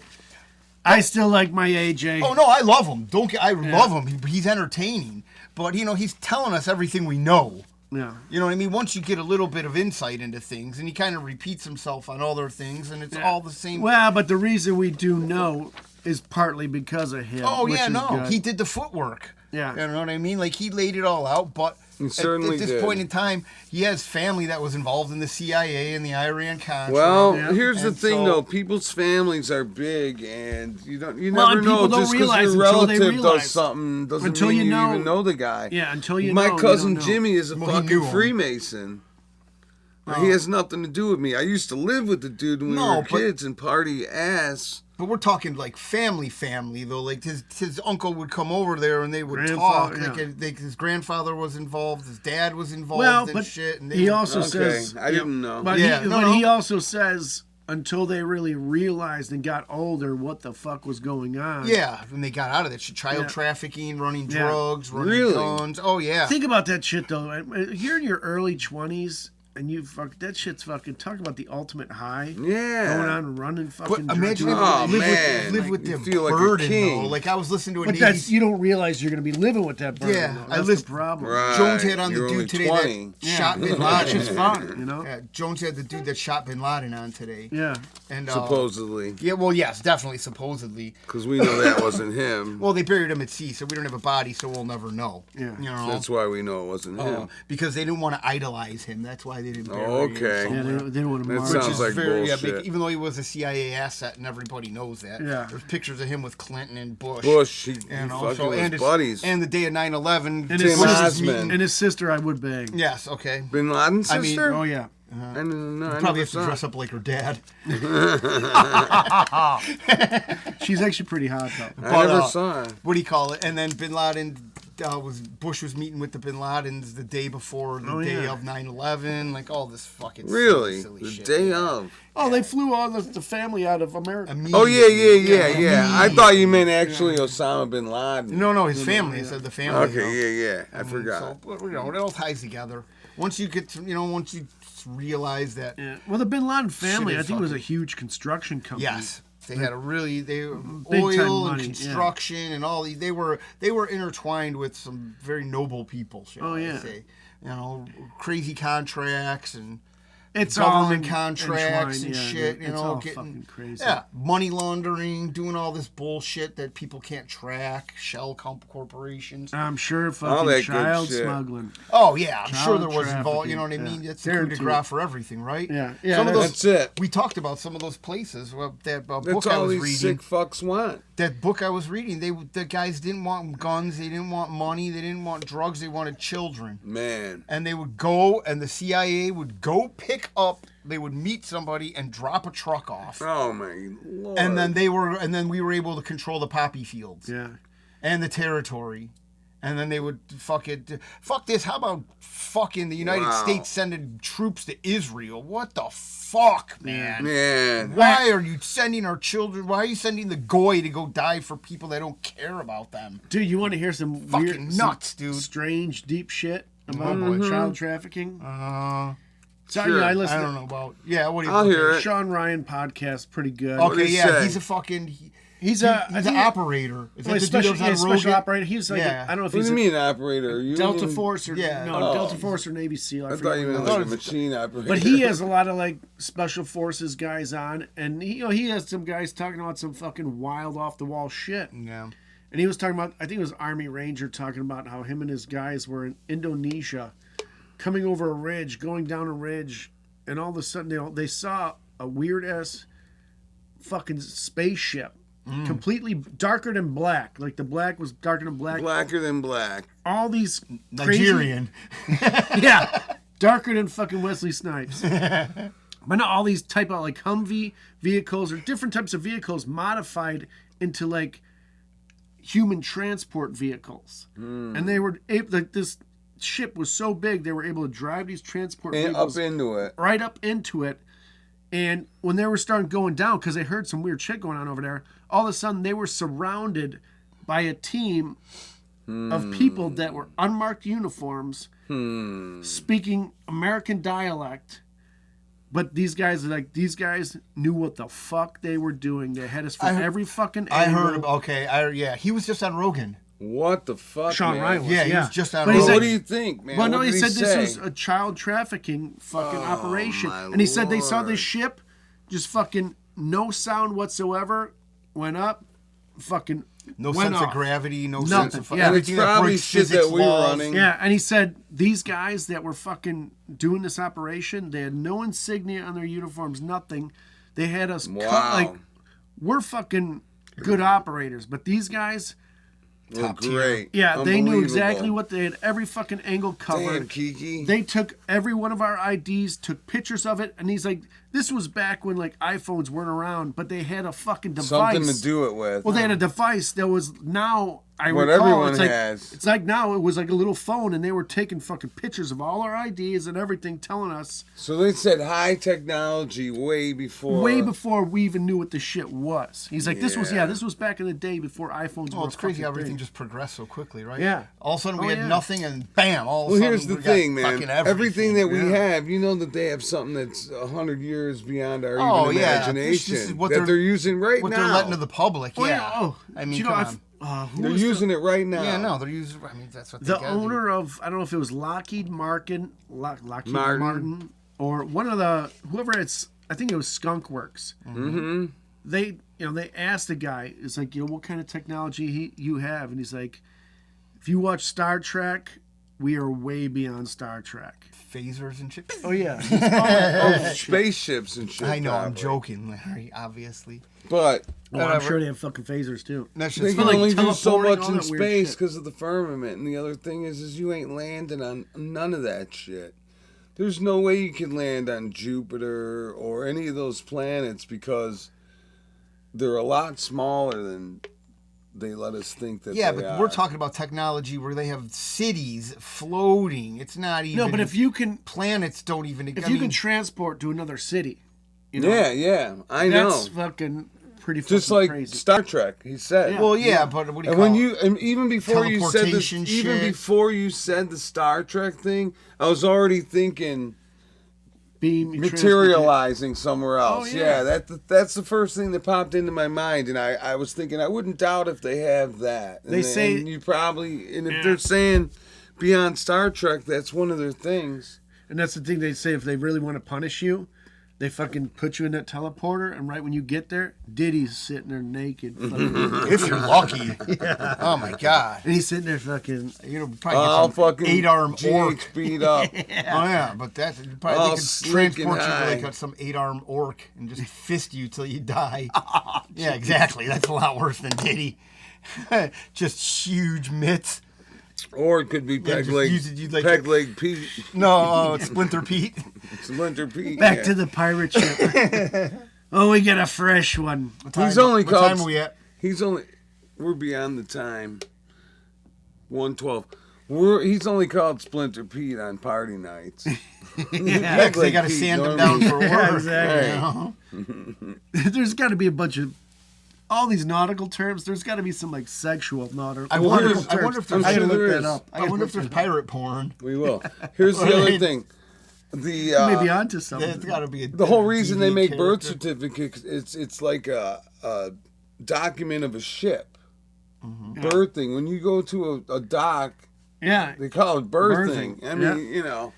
I still like my AJ. Oh no, I love him. I love him. He's entertaining, but he's telling us everything we know. Yeah. You know what I mean? Once you get a little bit of insight into things, and he kind of repeats himself on other things, and it's all the same. Well, but the reason we do know is partly because of him. Oh which yeah, is no, good. he did the footwork. Yeah. You know what I mean? Like he laid it all out, but He at certainly this did. point in time, he has family that was involved in the CIA and the Iran-Contra. Well, Yeah. here's the And thing, so- though. People's families are big, and you Well, never and know. people don't Just realize because your until they relative realize. does something doesn't Until mean you you know- even know the guy. Yeah, until you My know. cousin you don't know. Jimmy is a Well, he knew fucking him. Freemason. He has nothing to do with me. I used to live with the dude when we No, were but- kids and party ass. But we're talking like family though. Like his uncle would come over there and they would Grandfather, talk. yeah. Like his grandfather was involved, his dad was involved Well, in but shit. And they he would- also Okay, says. I didn't know. But, Yeah, he, no, but no. he also says until they really realized and got older what the fuck was going on. Yeah, when they got out of that shit, child Yeah. trafficking, running Yeah. drugs, running Really? guns. Oh yeah. Think about that shit though. You're in your early 20s and that shit's fucking talk about the ultimate high. Yeah. Going on and running fucking. But imagine drugs. Oh, live man. with You the feel like a burden king. though. Like I was listening to a But Navy. you don't realize you're going to be living with that burden. Yeah, though. I That's listen- the problem. Right. Jones had on You're the only dude today 20. that shot Bin That's just Laden. fun, you know. Yeah, Jones had the dude that shot Bin Laden on today. Yeah. And Supposedly. yeah, well, yes, definitely, supposedly. Because we know that wasn't him. Well, they buried him at sea, so we don't have a body, so we'll never know. Yeah. You know. That's why we know it wasn't him. Because they didn't want to idolize him. That's why they didn't bury Oh, him. okay. Yeah, somewhere. they don't want to That mark. sounds Which is like bullshit. even though he was a CIA asset and everybody knows that. Yeah. There's pictures of him with Clinton and Bush. Bush, he And fucking also, was and his buddies. And the day of 9/11. And Tim his, sister's Osmond. meeting- and his sister, I would bang. Yes, okay. Bin Laden's I mean, sister? Oh yeah. I didn't know. I Probably never have to saw dress it. up like her dad. She's actually pretty hot though. I never saw it. What do you call it? And then Bin Laden Bush was meeting with the Bin Ladens the day before the day yeah. of 9/11, like all this fucking Really? silly The shit. day of? Oh, they flew all the family out of America. Oh, yeah. I Immediately. thought you meant actually Osama bin Laden. No, his family. I said the family. Okay, yeah. I forgot. So, but, it all ties together. Once you get to, once you realize that, Yeah. Well, the Bin Laden family, Shit I is think, was a fucking- huge construction company. yes, they had a really Big time oil and money, construction and all these. They were intertwined with some very noble people. Shall Oh, I yeah. say. Crazy contracts and It's all government en- contracts and entwined, yeah, shit. it's all Getting fucking crazy. yeah, money laundering, doing all this bullshit that people can't track. Shell corporations. I'm sure All fucking that good child shit. smoggling. Oh yeah, I'm sure Child there was involved. You know what I trafficking, mean? yeah. That's the coup de Guaranteed. grace for everything, right? Yeah, yeah, Some of those, That's it. We talked about some of those places. Well, that That's book I all was these reading. sick fucks want. That book I was reading. The guys didn't want guns. They didn't want money. They didn't want drugs. They wanted children. Man. And they would go, and the CIA would go pick up. They would meet somebody and drop a truck off. Oh, my Lord. And then we were able to control the poppy fields Yeah. and the territory. And then they would fuck this. How about fucking the United Wow. States sending troops to Israel? What the fuck, man? Man. Why are you sending our children? Why are you sending the goy to go die for people that don't care about them? Dude, you want to hear some Fucking weird, nuts, some dude. strange, deep shit about boy. child trafficking? So, Sure. I I listen don't know about. Yeah, what do you? I'll hear it. Sean Ryan podcast, pretty good. What Okay, did he yeah, say? he's a fucking. He's He's an operator. Is Well, that he's the dude special, that was on special Rogan? operator. He's like, Yeah. I don't know if What do he's you a mean, operator? You Delta mean- Force or Yeah. no, Oh. Delta Force or Navy SEAL. I forget thought you what meant it like a was. machine operator. But he has a lot of like special forces guys on, and he has some guys talking about some fucking wild off the wall shit. Yeah. And he was talking about, I think it was Army Ranger talking about how him and his guys were in Indonesia, coming over a ridge, going down a ridge, and all of a sudden they saw a weird ass fucking spaceship, completely darker than black. Like the black was darker than black. Blacker than black. All these crazy, Nigerian. yeah, darker than fucking Wesley Snipes. But not all these type of like Humvee vehicles or different types of vehicles modified into like, human transport vehicles, and they were like this ship was so big they were able to drive these transport vehicles up into it. right up into it. And when they were starting going down, because they heard some weird shit going on over there, all of a sudden they were surrounded by a team of people that were unmarked uniforms, speaking American dialect. But these guys knew what the fuck they were doing. They had us from every fucking angle. I heard. Okay. He was just on Rogan. What the fuck, Sean man? Ryan was. Yeah, he was just on But he's Rogan. What do you think, man? Well, no, What he did said say? this was a child trafficking fucking operation. my And he said they saw Lord. this ship, just fucking no sound whatsoever, went up, fucking No went sense off. of gravity, no Nothing. sense of Yeah. everything It's that probably breaks shit that physics we were laws. running. Yeah, and he said these guys that were fucking doing this operation, they had no insignia on their uniforms, nothing. They had us cut Wow. like we're fucking good operators, but these guys, Well, great. yeah, they knew Unbelievable. exactly what they had every fucking angle Damn, covered. Kiki. They took every one of our IDs, took pictures of it, and he's like, this was back when like iPhones weren't around, but they had a fucking device. Something to do it with. Well, they had a device that was now What recall, everyone it's like, has. It's like now it was like a little phone, and they were taking fucking pictures of all our IDs and everything, telling us So they said high technology way before. way before we even knew what the shit was. He's like, this Yeah. was back in the day before iPhones. Well, were it's crazy fucking how everything thing. just progressed so quickly, right? Yeah. All of a sudden we Oh, had yeah. nothing, and bam! All of a Well, sudden here's the we thing, got man. fucking Everything that we Yeah. have, you know that they have something that's 100 years beyond our Oh, even yeah. imagination. This is what that they're using right what now. they're letting to the public. Oh, Yeah. Oh, I mean, you know, come on. who They're was using it right now. Yeah, no, they're using. I mean, that's what the they gotta owner do. of I don't know if it was Lockheed Martin, Lockheed Martin. Martin, or one of the whoever it's. I think it was Skunk Works. Mm-hmm. They they asked the guy, it's like, what kind of technology you have, and he's like, if you watch Star Trek, we are way beyond Star Trek. Phasers and shit. Oh yeah, Oh, spaceships and shit. I know, I'm probably. joking, Larry. Obviously, But well, I'm Whatever. sure they have fucking phasers too. that's they just can like only do so teleporting, much all in that weird space shit. because of the firmament. And the other thing is you ain't landing on none of that shit. There's no way you can land on Jupiter or any of those planets because they're a lot smaller than they let us think that yeah, they but are. we're talking about technology where they have cities floating. It's not even. No, but if you can planets don't even. can transport to another city, you know, Yeah, I know. that's fucking pretty fucking Just like crazy. Star Trek, he said. Well, yeah, but what do you And call when it? you and even before you said this, Teleportation even shit. before you said the Star Trek thing, I was already thinking Beam materializing somewhere else. Oh, yeah. That's the first thing that popped into my mind, and I was thinking I wouldn't doubt if they have that. And They say- and you probably and if Yeah. they're saying beyond Star Trek, that's one of their things. And that's the thing they say, if they really want to punish you, they fucking put you in that teleporter, and right when you get there, Diddy's sitting there naked. Fucking, if you're lucky. Oh my god. and he's sitting there fucking. You know, probably All get some fucking 8-arm orc. GHB'd up. Oh yeah, but that's you probably All they could slick and transport you to high. like some 8-arm orc and just fist you till you die. Yeah, exactly. That's a lot worse than Diddy. Just huge mitts. Or it could be peg just leg, use it, you'd like- peg leg Pete, No, Splinter Pete. Splinter Pete. Back yeah. to the pirate ship. Oh, we get a fresh one. He's only what called. time are we at? He's only. We're beyond the time. 1:12. He's only called Splinter Pete on party nights. Yeah, 'cause they got to Pete, sand him normally. down for work. Yeah, exactly. You know? There's got to be a bunch of all these nautical terms. There's got to be some like sexual nautical. I wonder nautical if- I wonder terms. if there's- I gotta I'm sure look there that is. up. I wonder if there's pirate porn. We will. Here's the other thing. The Maybe onto something. There's got to be the whole reason they deviant make birth character. certificates, it's like a document of a ship. Birthing. When you go to a dock, Yeah, they call it birthing. Birthing, I mean, yeah. you know.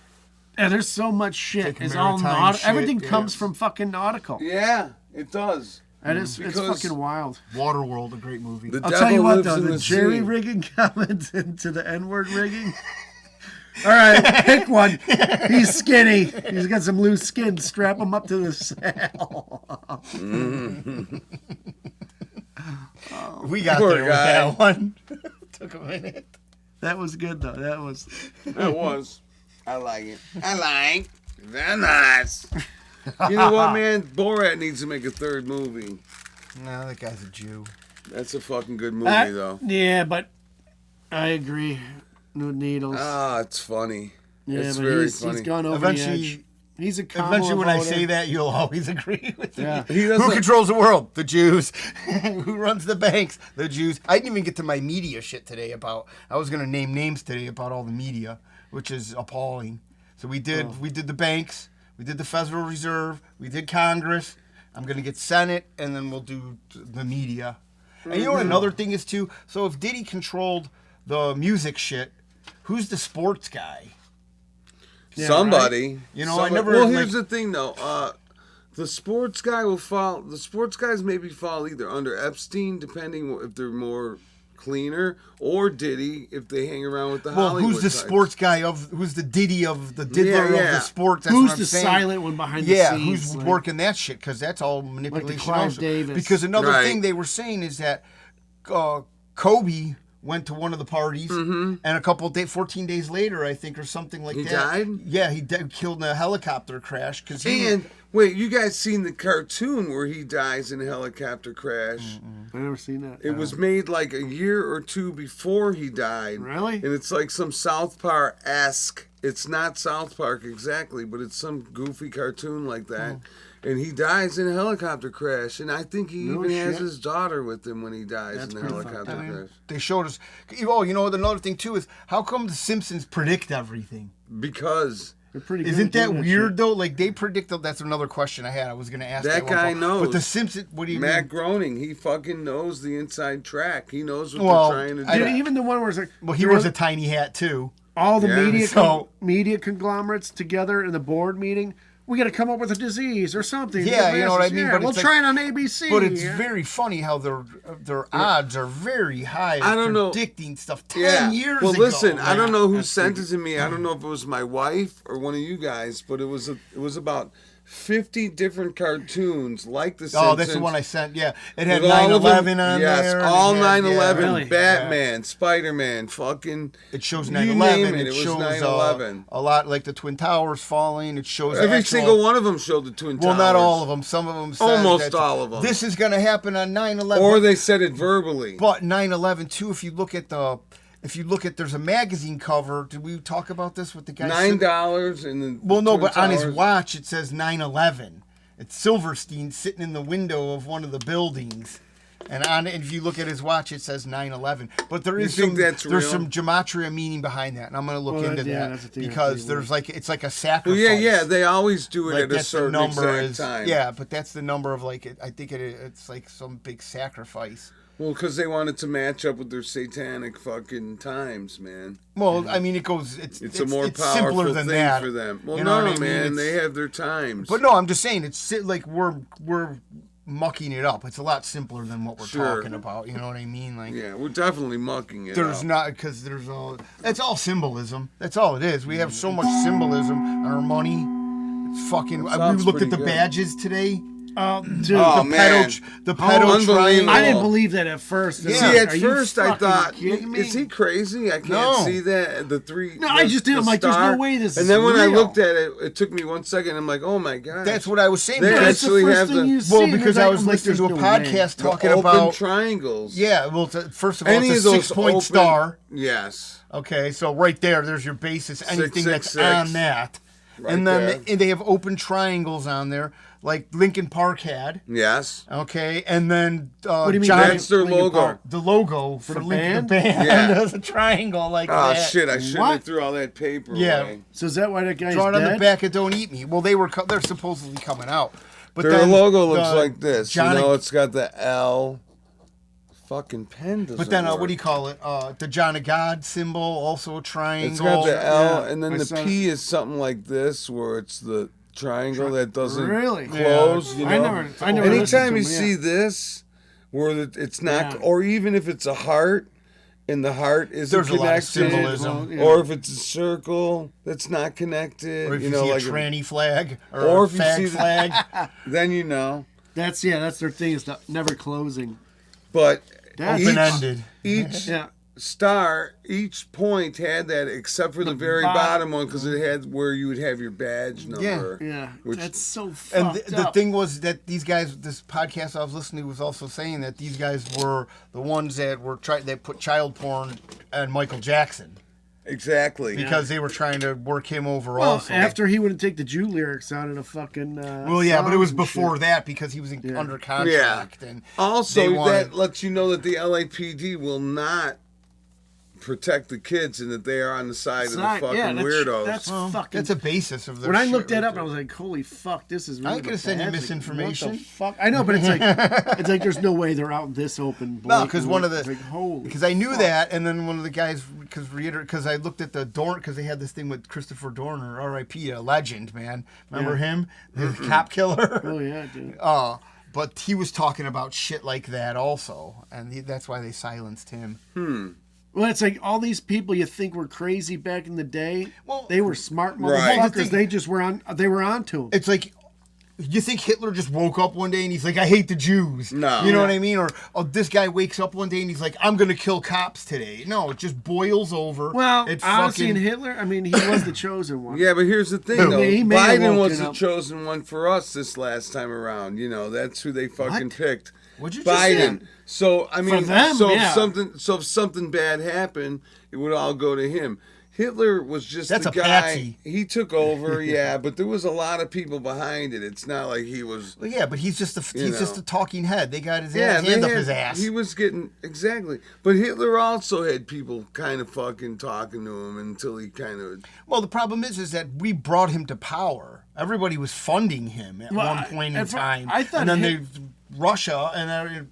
yeah. There's so much shit. Like It's all maritime nautical. shit, Everything yeah. comes from fucking nautical. Yeah, it does. That is, it's Because- fucking wild. Waterworld, a great movie. The I'll devil tell you what lives though, in the the jerry sea. rigging comments into the N-word rigging. All right, pick one. He's skinny. He's got some loose skin. Strap him up to the saddle. We got Poor there with guy. that one. Took a minute. That was good though. That was. That was. I like it. I like. Very nice. You know what, man? Borat needs to make a third movie. No, that guy's a Jew. That's a fucking good movie, though. Yeah, but I agree. No needles. Ah, it's funny. Yeah, it's but funny. he's gone over the edge. He's a Kamala Eventually, when I voter. say that, you'll always agree with me. Yeah. Who controls the world? The Jews. Who runs the banks? The Jews. I didn't even get to my media shit today about. I was going to name names today about all the media, which is appalling. So we did the banks, we did the Federal Reserve, we did Congress. I'm going to get Senate, and then we'll do the media. And you know what another thing is too? So if Diddy controlled the music shit, who's the sports guy? Yeah, somebody. Right? You know, I never. Well, here's the thing, though. The sports guy will fall. The sports guys maybe fall either under Epstein, depending if they're more cleaner, or Diddy if they hang around with the Hollywood. Well, who's the types. sports guy who's the Diddy of the diddler of the sports? That's who's what I'm the saying. silent one behind the scenes? Who's working that shit? Because that's all manipulation. Clive also. Davis. Because another thing they were saying is that Kobe went to one of the parties, and 14 days later, I think, or something like that. He died? Yeah, he killed in a helicopter crash. Wait, you guys seen the cartoon where he dies in a helicopter crash? I've never seen that. It was made like a year or two before he died. Really? And it's like some South Park-esque. It's not South Park exactly, but it's some goofy cartoon like that. And he dies in a helicopter crash. And I think he even has his daughter with him when he dies in the helicopter crash. They showed us. Oh, you know, another thing, too, is how come the Simpsons predict everything? Because... They're pretty good. Isn't that weird, though? Like, they predict... That's another question I had. I was going to ask that guy one. knows. But the Simpsons... What do you Matt mean? Groening, he fucking knows the inside track. He knows what they're trying to do. Even the one where it's like... Well, he wears a tiny hat, too. All the media conglomerates together in the board meeting... We got to come up with a disease or something. Yeah, you know what I mean. Yeah, but we'll try it on ABC. But it's very funny how their odds are very high. I don't know. Predicting stuff 10 years ago. Well, listen, I don't know who sent it to me. I don't know if it was my wife or one of you guys, but it was about 50 different cartoons like the Simpsons. Oh, that's the one I sent. Yeah, it had 9/11 on there. Yes, all 9/11. Really? Batman, Spider-Man, fucking. It shows you 9/11. name It was shows 9/11. a lot like the Twin Towers falling. It shows Every single one of them showed the Twin Towers. Well, not all of them. Some of them. Said almost all of them. This is going to happen on 9/11. Or they said it verbally. But 9/11 too. If you look at there's a magazine cover. Did we talk about this with the guy? $9 in the. Well, no, Twin but on his Towers. watch it says 9/11. It's Silverstein sitting in the window of one of the buildings, and if you look at his watch, it says 9/11. But there's some gematria meaning behind that, and I'm going to look into that because it's like a sacrifice. Well, yeah, they always do it Like at a certain exact time. Yeah, but that's the number of I think it's like some big sacrifice. Well, because they wanted to match up with their satanic fucking times, man. Well, I mean, it's a more powerful simpler than thing that for them. Well, you know no, what I mean? man, they have their times. But no, I'm just saying, it's like we're mucking it up. It's a lot simpler than what we're talking about. You know what I mean? Like, yeah, we're definitely mucking it there's up. not because there's all. It's all symbolism. That's all it is. We have so much symbolism on our money. It's fucking. We looked at the badges today. Dude, man. The pedo triangle. I didn't believe that at first. Yeah. See, at Are you first I thought, kidding me? is he crazy? I can't see that. The three. No, I just didn't. I'm like, there's no way this is And then when I real. looked at it, it took me 1 second. I'm like, oh my god. That's what I was saying. They That's the actually first have thing you the see. because I was listening to a podcast talking open about triangles. Yeah, well, first of all, Any it's of a those 6-point open- star. Yes. Okay, so right there's your basis. Anything that's 666. on that. Right and then there. they have open triangles on there, like Linkin Park had. Yes. Okay, and then What do you mean? That's their Linkin logo. Park? the logo for the Linkin band? Yeah. there's a triangle like Oh that. shit! I shouldn't What? have threw all that paper Yeah. away. So is that why that guy's Draw it on dead? the back of "Don't Eat Me." Well, they're supposedly coming out, but Their then logo looks the like this. Johnny, It's got the L. Fucking pen doesn't but then work. what do you call it? The John of God symbol, also a triangle. It's got the L, Yeah, and then I the saw P is something like this, where it's the triangle that doesn't Really? close. Yeah. You I know? never listened Anytime to you him, yeah. see this, where it's not, Yeah. or even if it's a heart, and the heart isn't There's a lot of connected, symbolism. Yeah. or if it's a circle that's not connected, Or if you, know, see like a tranny flag or or a if you fag see the- flag. then you know. That's their thing is never closing. But That's Open-ended. each Yeah. star, each point had that, except for the very bottom one, because it had where you would have your badge number. Yeah, Which, that's so And fucked the up. thing was that these guys, this podcast I was listening to was also saying that these guys were the ones that were that put child porn on Michael Jackson exactly. because they were trying to work him over Well, also. after he wouldn't take the Jew lyrics out of the fucking. Well, yeah, but it was songs and before shit. that because he was under Yeah. contract. And Also, they wanted- that lets you know that the LAPD will not protect the kids and that they are on the side of the fucking weirdos. That's Well, fucking. that's a basis of their When I shit looked that right up, there. I was like, "Holy fuck, this is." I Really ain't gonna send you bad. Like, misinformation. What the fuck? I know, but it's like there's no way they're out this open. No, because one of the It's like, holy because I knew fuck. that, and then one of the guys because I looked at the Dorn because they had this thing with Christopher Dorner, R.I.P. a legend, man. Remember him, the cop killer? Oh yeah, dude. But he was talking about shit like that also, and that's why they silenced him. Well, it's like all these people you think were crazy back in the day. Well, they were smart Right. motherfuckers. They just were on. They were onto him. It's like. You think Hitler just woke up one day and he's like, I hate the Jews? No. You know what I mean? Or this guy wakes up one day and he's like, I'm going to kill cops today. No, it just boils over. Well, It honestly, in fucking- Hitler, I mean, he was the chosen one. Yeah, but here's the thing, Who? though. He may have Biden was woken the up. chosen one for us this last time around. You know, that's who they fucking What? picked. What'd you just Biden. say? So I mean, them, so yeah. if something bad happened, it would all go to him. Hitler was just That's the a guy. patsy. He took over, yeah, but there was a lot of people behind it. It's not like he was. Well, yeah, but he's just a talking head. They got his they hand up had- his ass. He was getting exactly, but Hitler also had people kind of fucking talking to him until he kind of. Well, the problem is that we brought him to power. Everybody was funding him at Well, one point in at fir- time. I thought and then Hit- Russia and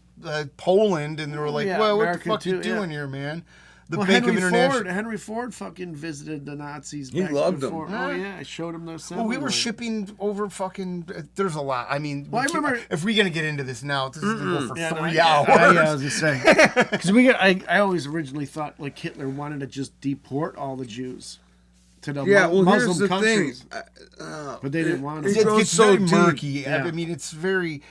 Poland, and they were like, Yeah, well, what America the fuck you too, yeah. doing here, man? The Well, Bank of Henry International. Henry Ford fucking visited the Nazis. He back loved before. them. Oh yeah, I showed him those. Well, we were seminars. shipping over fucking. There's a lot. I mean, Well, I remember- if we're gonna get into this now, this is gonna go for Yeah, no, 3 yeah, hours. yeah, I was just saying because I always originally thought like Hitler wanted to just deport all the Jews to the Yeah, well, Muslim here's the countries, thing. but they didn't want it to. It goes gets so very deep. murky. Yeah. I mean, it's very.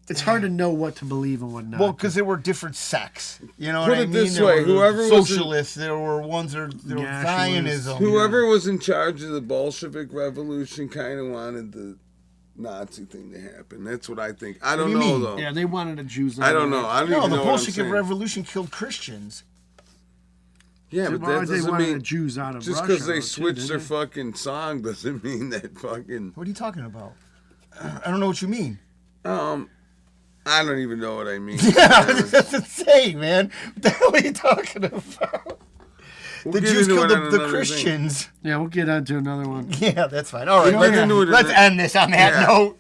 It's hard to know what to believe and what not. Well, because there were different sects. You know Put what I it mean? this There way, were whoever was in- socialists, there were ones that were Nationalists. Zionism. Whoever was in charge of the Bolshevik Revolution kind of wanted the Nazi thing to happen. That's what I think. I don't do you know mean? though. yeah, they wanted the Jews. I don't know. I don't No, even the know what I'm Bolshevik saying. Revolution killed Christians. Yeah, but Why that they doesn't wanted the mean Jews out of just Russia. because they though, too, switched their didn't they? fucking song doesn't mean that fucking. What are you talking about? I don't know what you mean. I don't even know what I mean. It doesn't say, man. What the hell are you talking about? We'll The get Jews into killed it on the another thing. Christians. Yeah, we'll get on to another one. Yeah, that's fine. All right, We'll get into it in let's a- end this on that Yeah. note.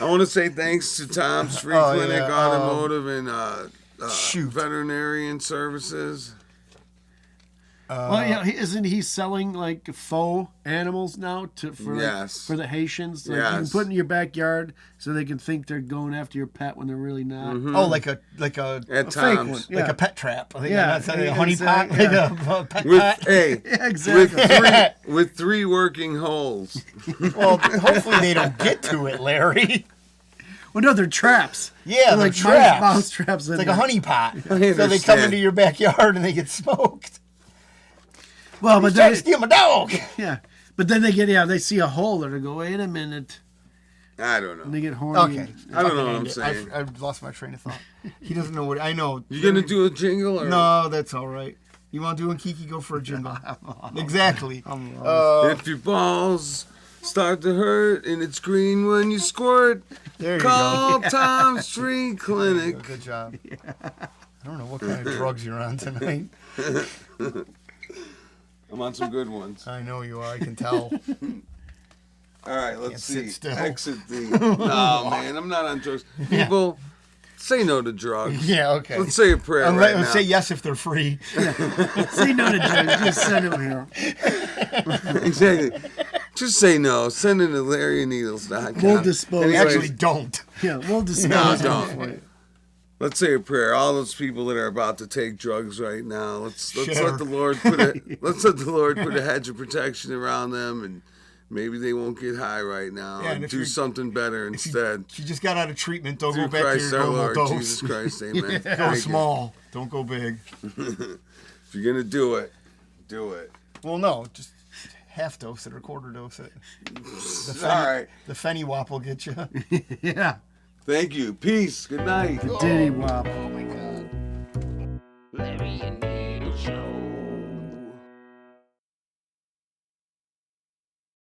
I want to say thanks to Tom's Free Oh, Clinic yeah, Automotive and shoot. Veterinarian Services. Well, yeah, isn't he selling like faux animals now for Yes. for the Haitians? Like you can Yes. put in your backyard so they can think they're going after your pet when they're really not. Oh, like a At fake Tom's. one. Yeah. like a pet trap. I think Yeah, that's a yeah, honey pot, exactly, like a pet With pot. hey, Yeah, exactly. with three working holes. Well, hopefully they don't get to it, Larry. Well, no, they're traps. Yeah, they're they're like traps. mouse traps. It's like a honey pot. So I they come understand. into your backyard and they get smoked. Well, but Trying they to steal my dog. yeah, but then they see a hole there. They go, wait a minute, I don't and know. they get horny. Okay. I don't know what End I'm it. saying. I've lost my train of thought. He doesn't know what I know. You gonna do a jingle or No, that's all right. You want to do a Kiki? Go for a jingle. Exactly. If your balls start to hurt and it's green when you squirt, There you call Tom's Free Clinic. Good job. I don't know what kind of drugs you're on tonight. I'm on some good ones. I know you are. I can tell. All right, let's Can't see. sit still. Exit the. No, man, I'm not on drugs. People, say no to drugs. Yeah. Okay. Let's say a prayer And right let's now. say yes if they're free. Say no to drugs. Just send them here. Exactly. Just say no. Send it to LarryandNeedles.com. We'll dispose. Anyways, Actually, don't. Yeah, we'll dispose. No, of them for don't. you. Let's say a prayer. All those people that are about to take drugs right now. Let's Sure. let the Lord put a hedge of protection around them, and maybe they won't get high right now. Yeah, and and if do you're- something better instead. If you just got out of treatment, don't Through go back Christ to your our normal Lord dose. Jesus Christ, Amen. Go Thank you. small. Don't go big. If you're gonna do it, do it. Well, no, just half dose it or quarter dose it. All right. The Fenny Wap will get you. Yeah. Thank you. Peace. Good night. Diddy Wop. Oh my God. Larry and Neil Show.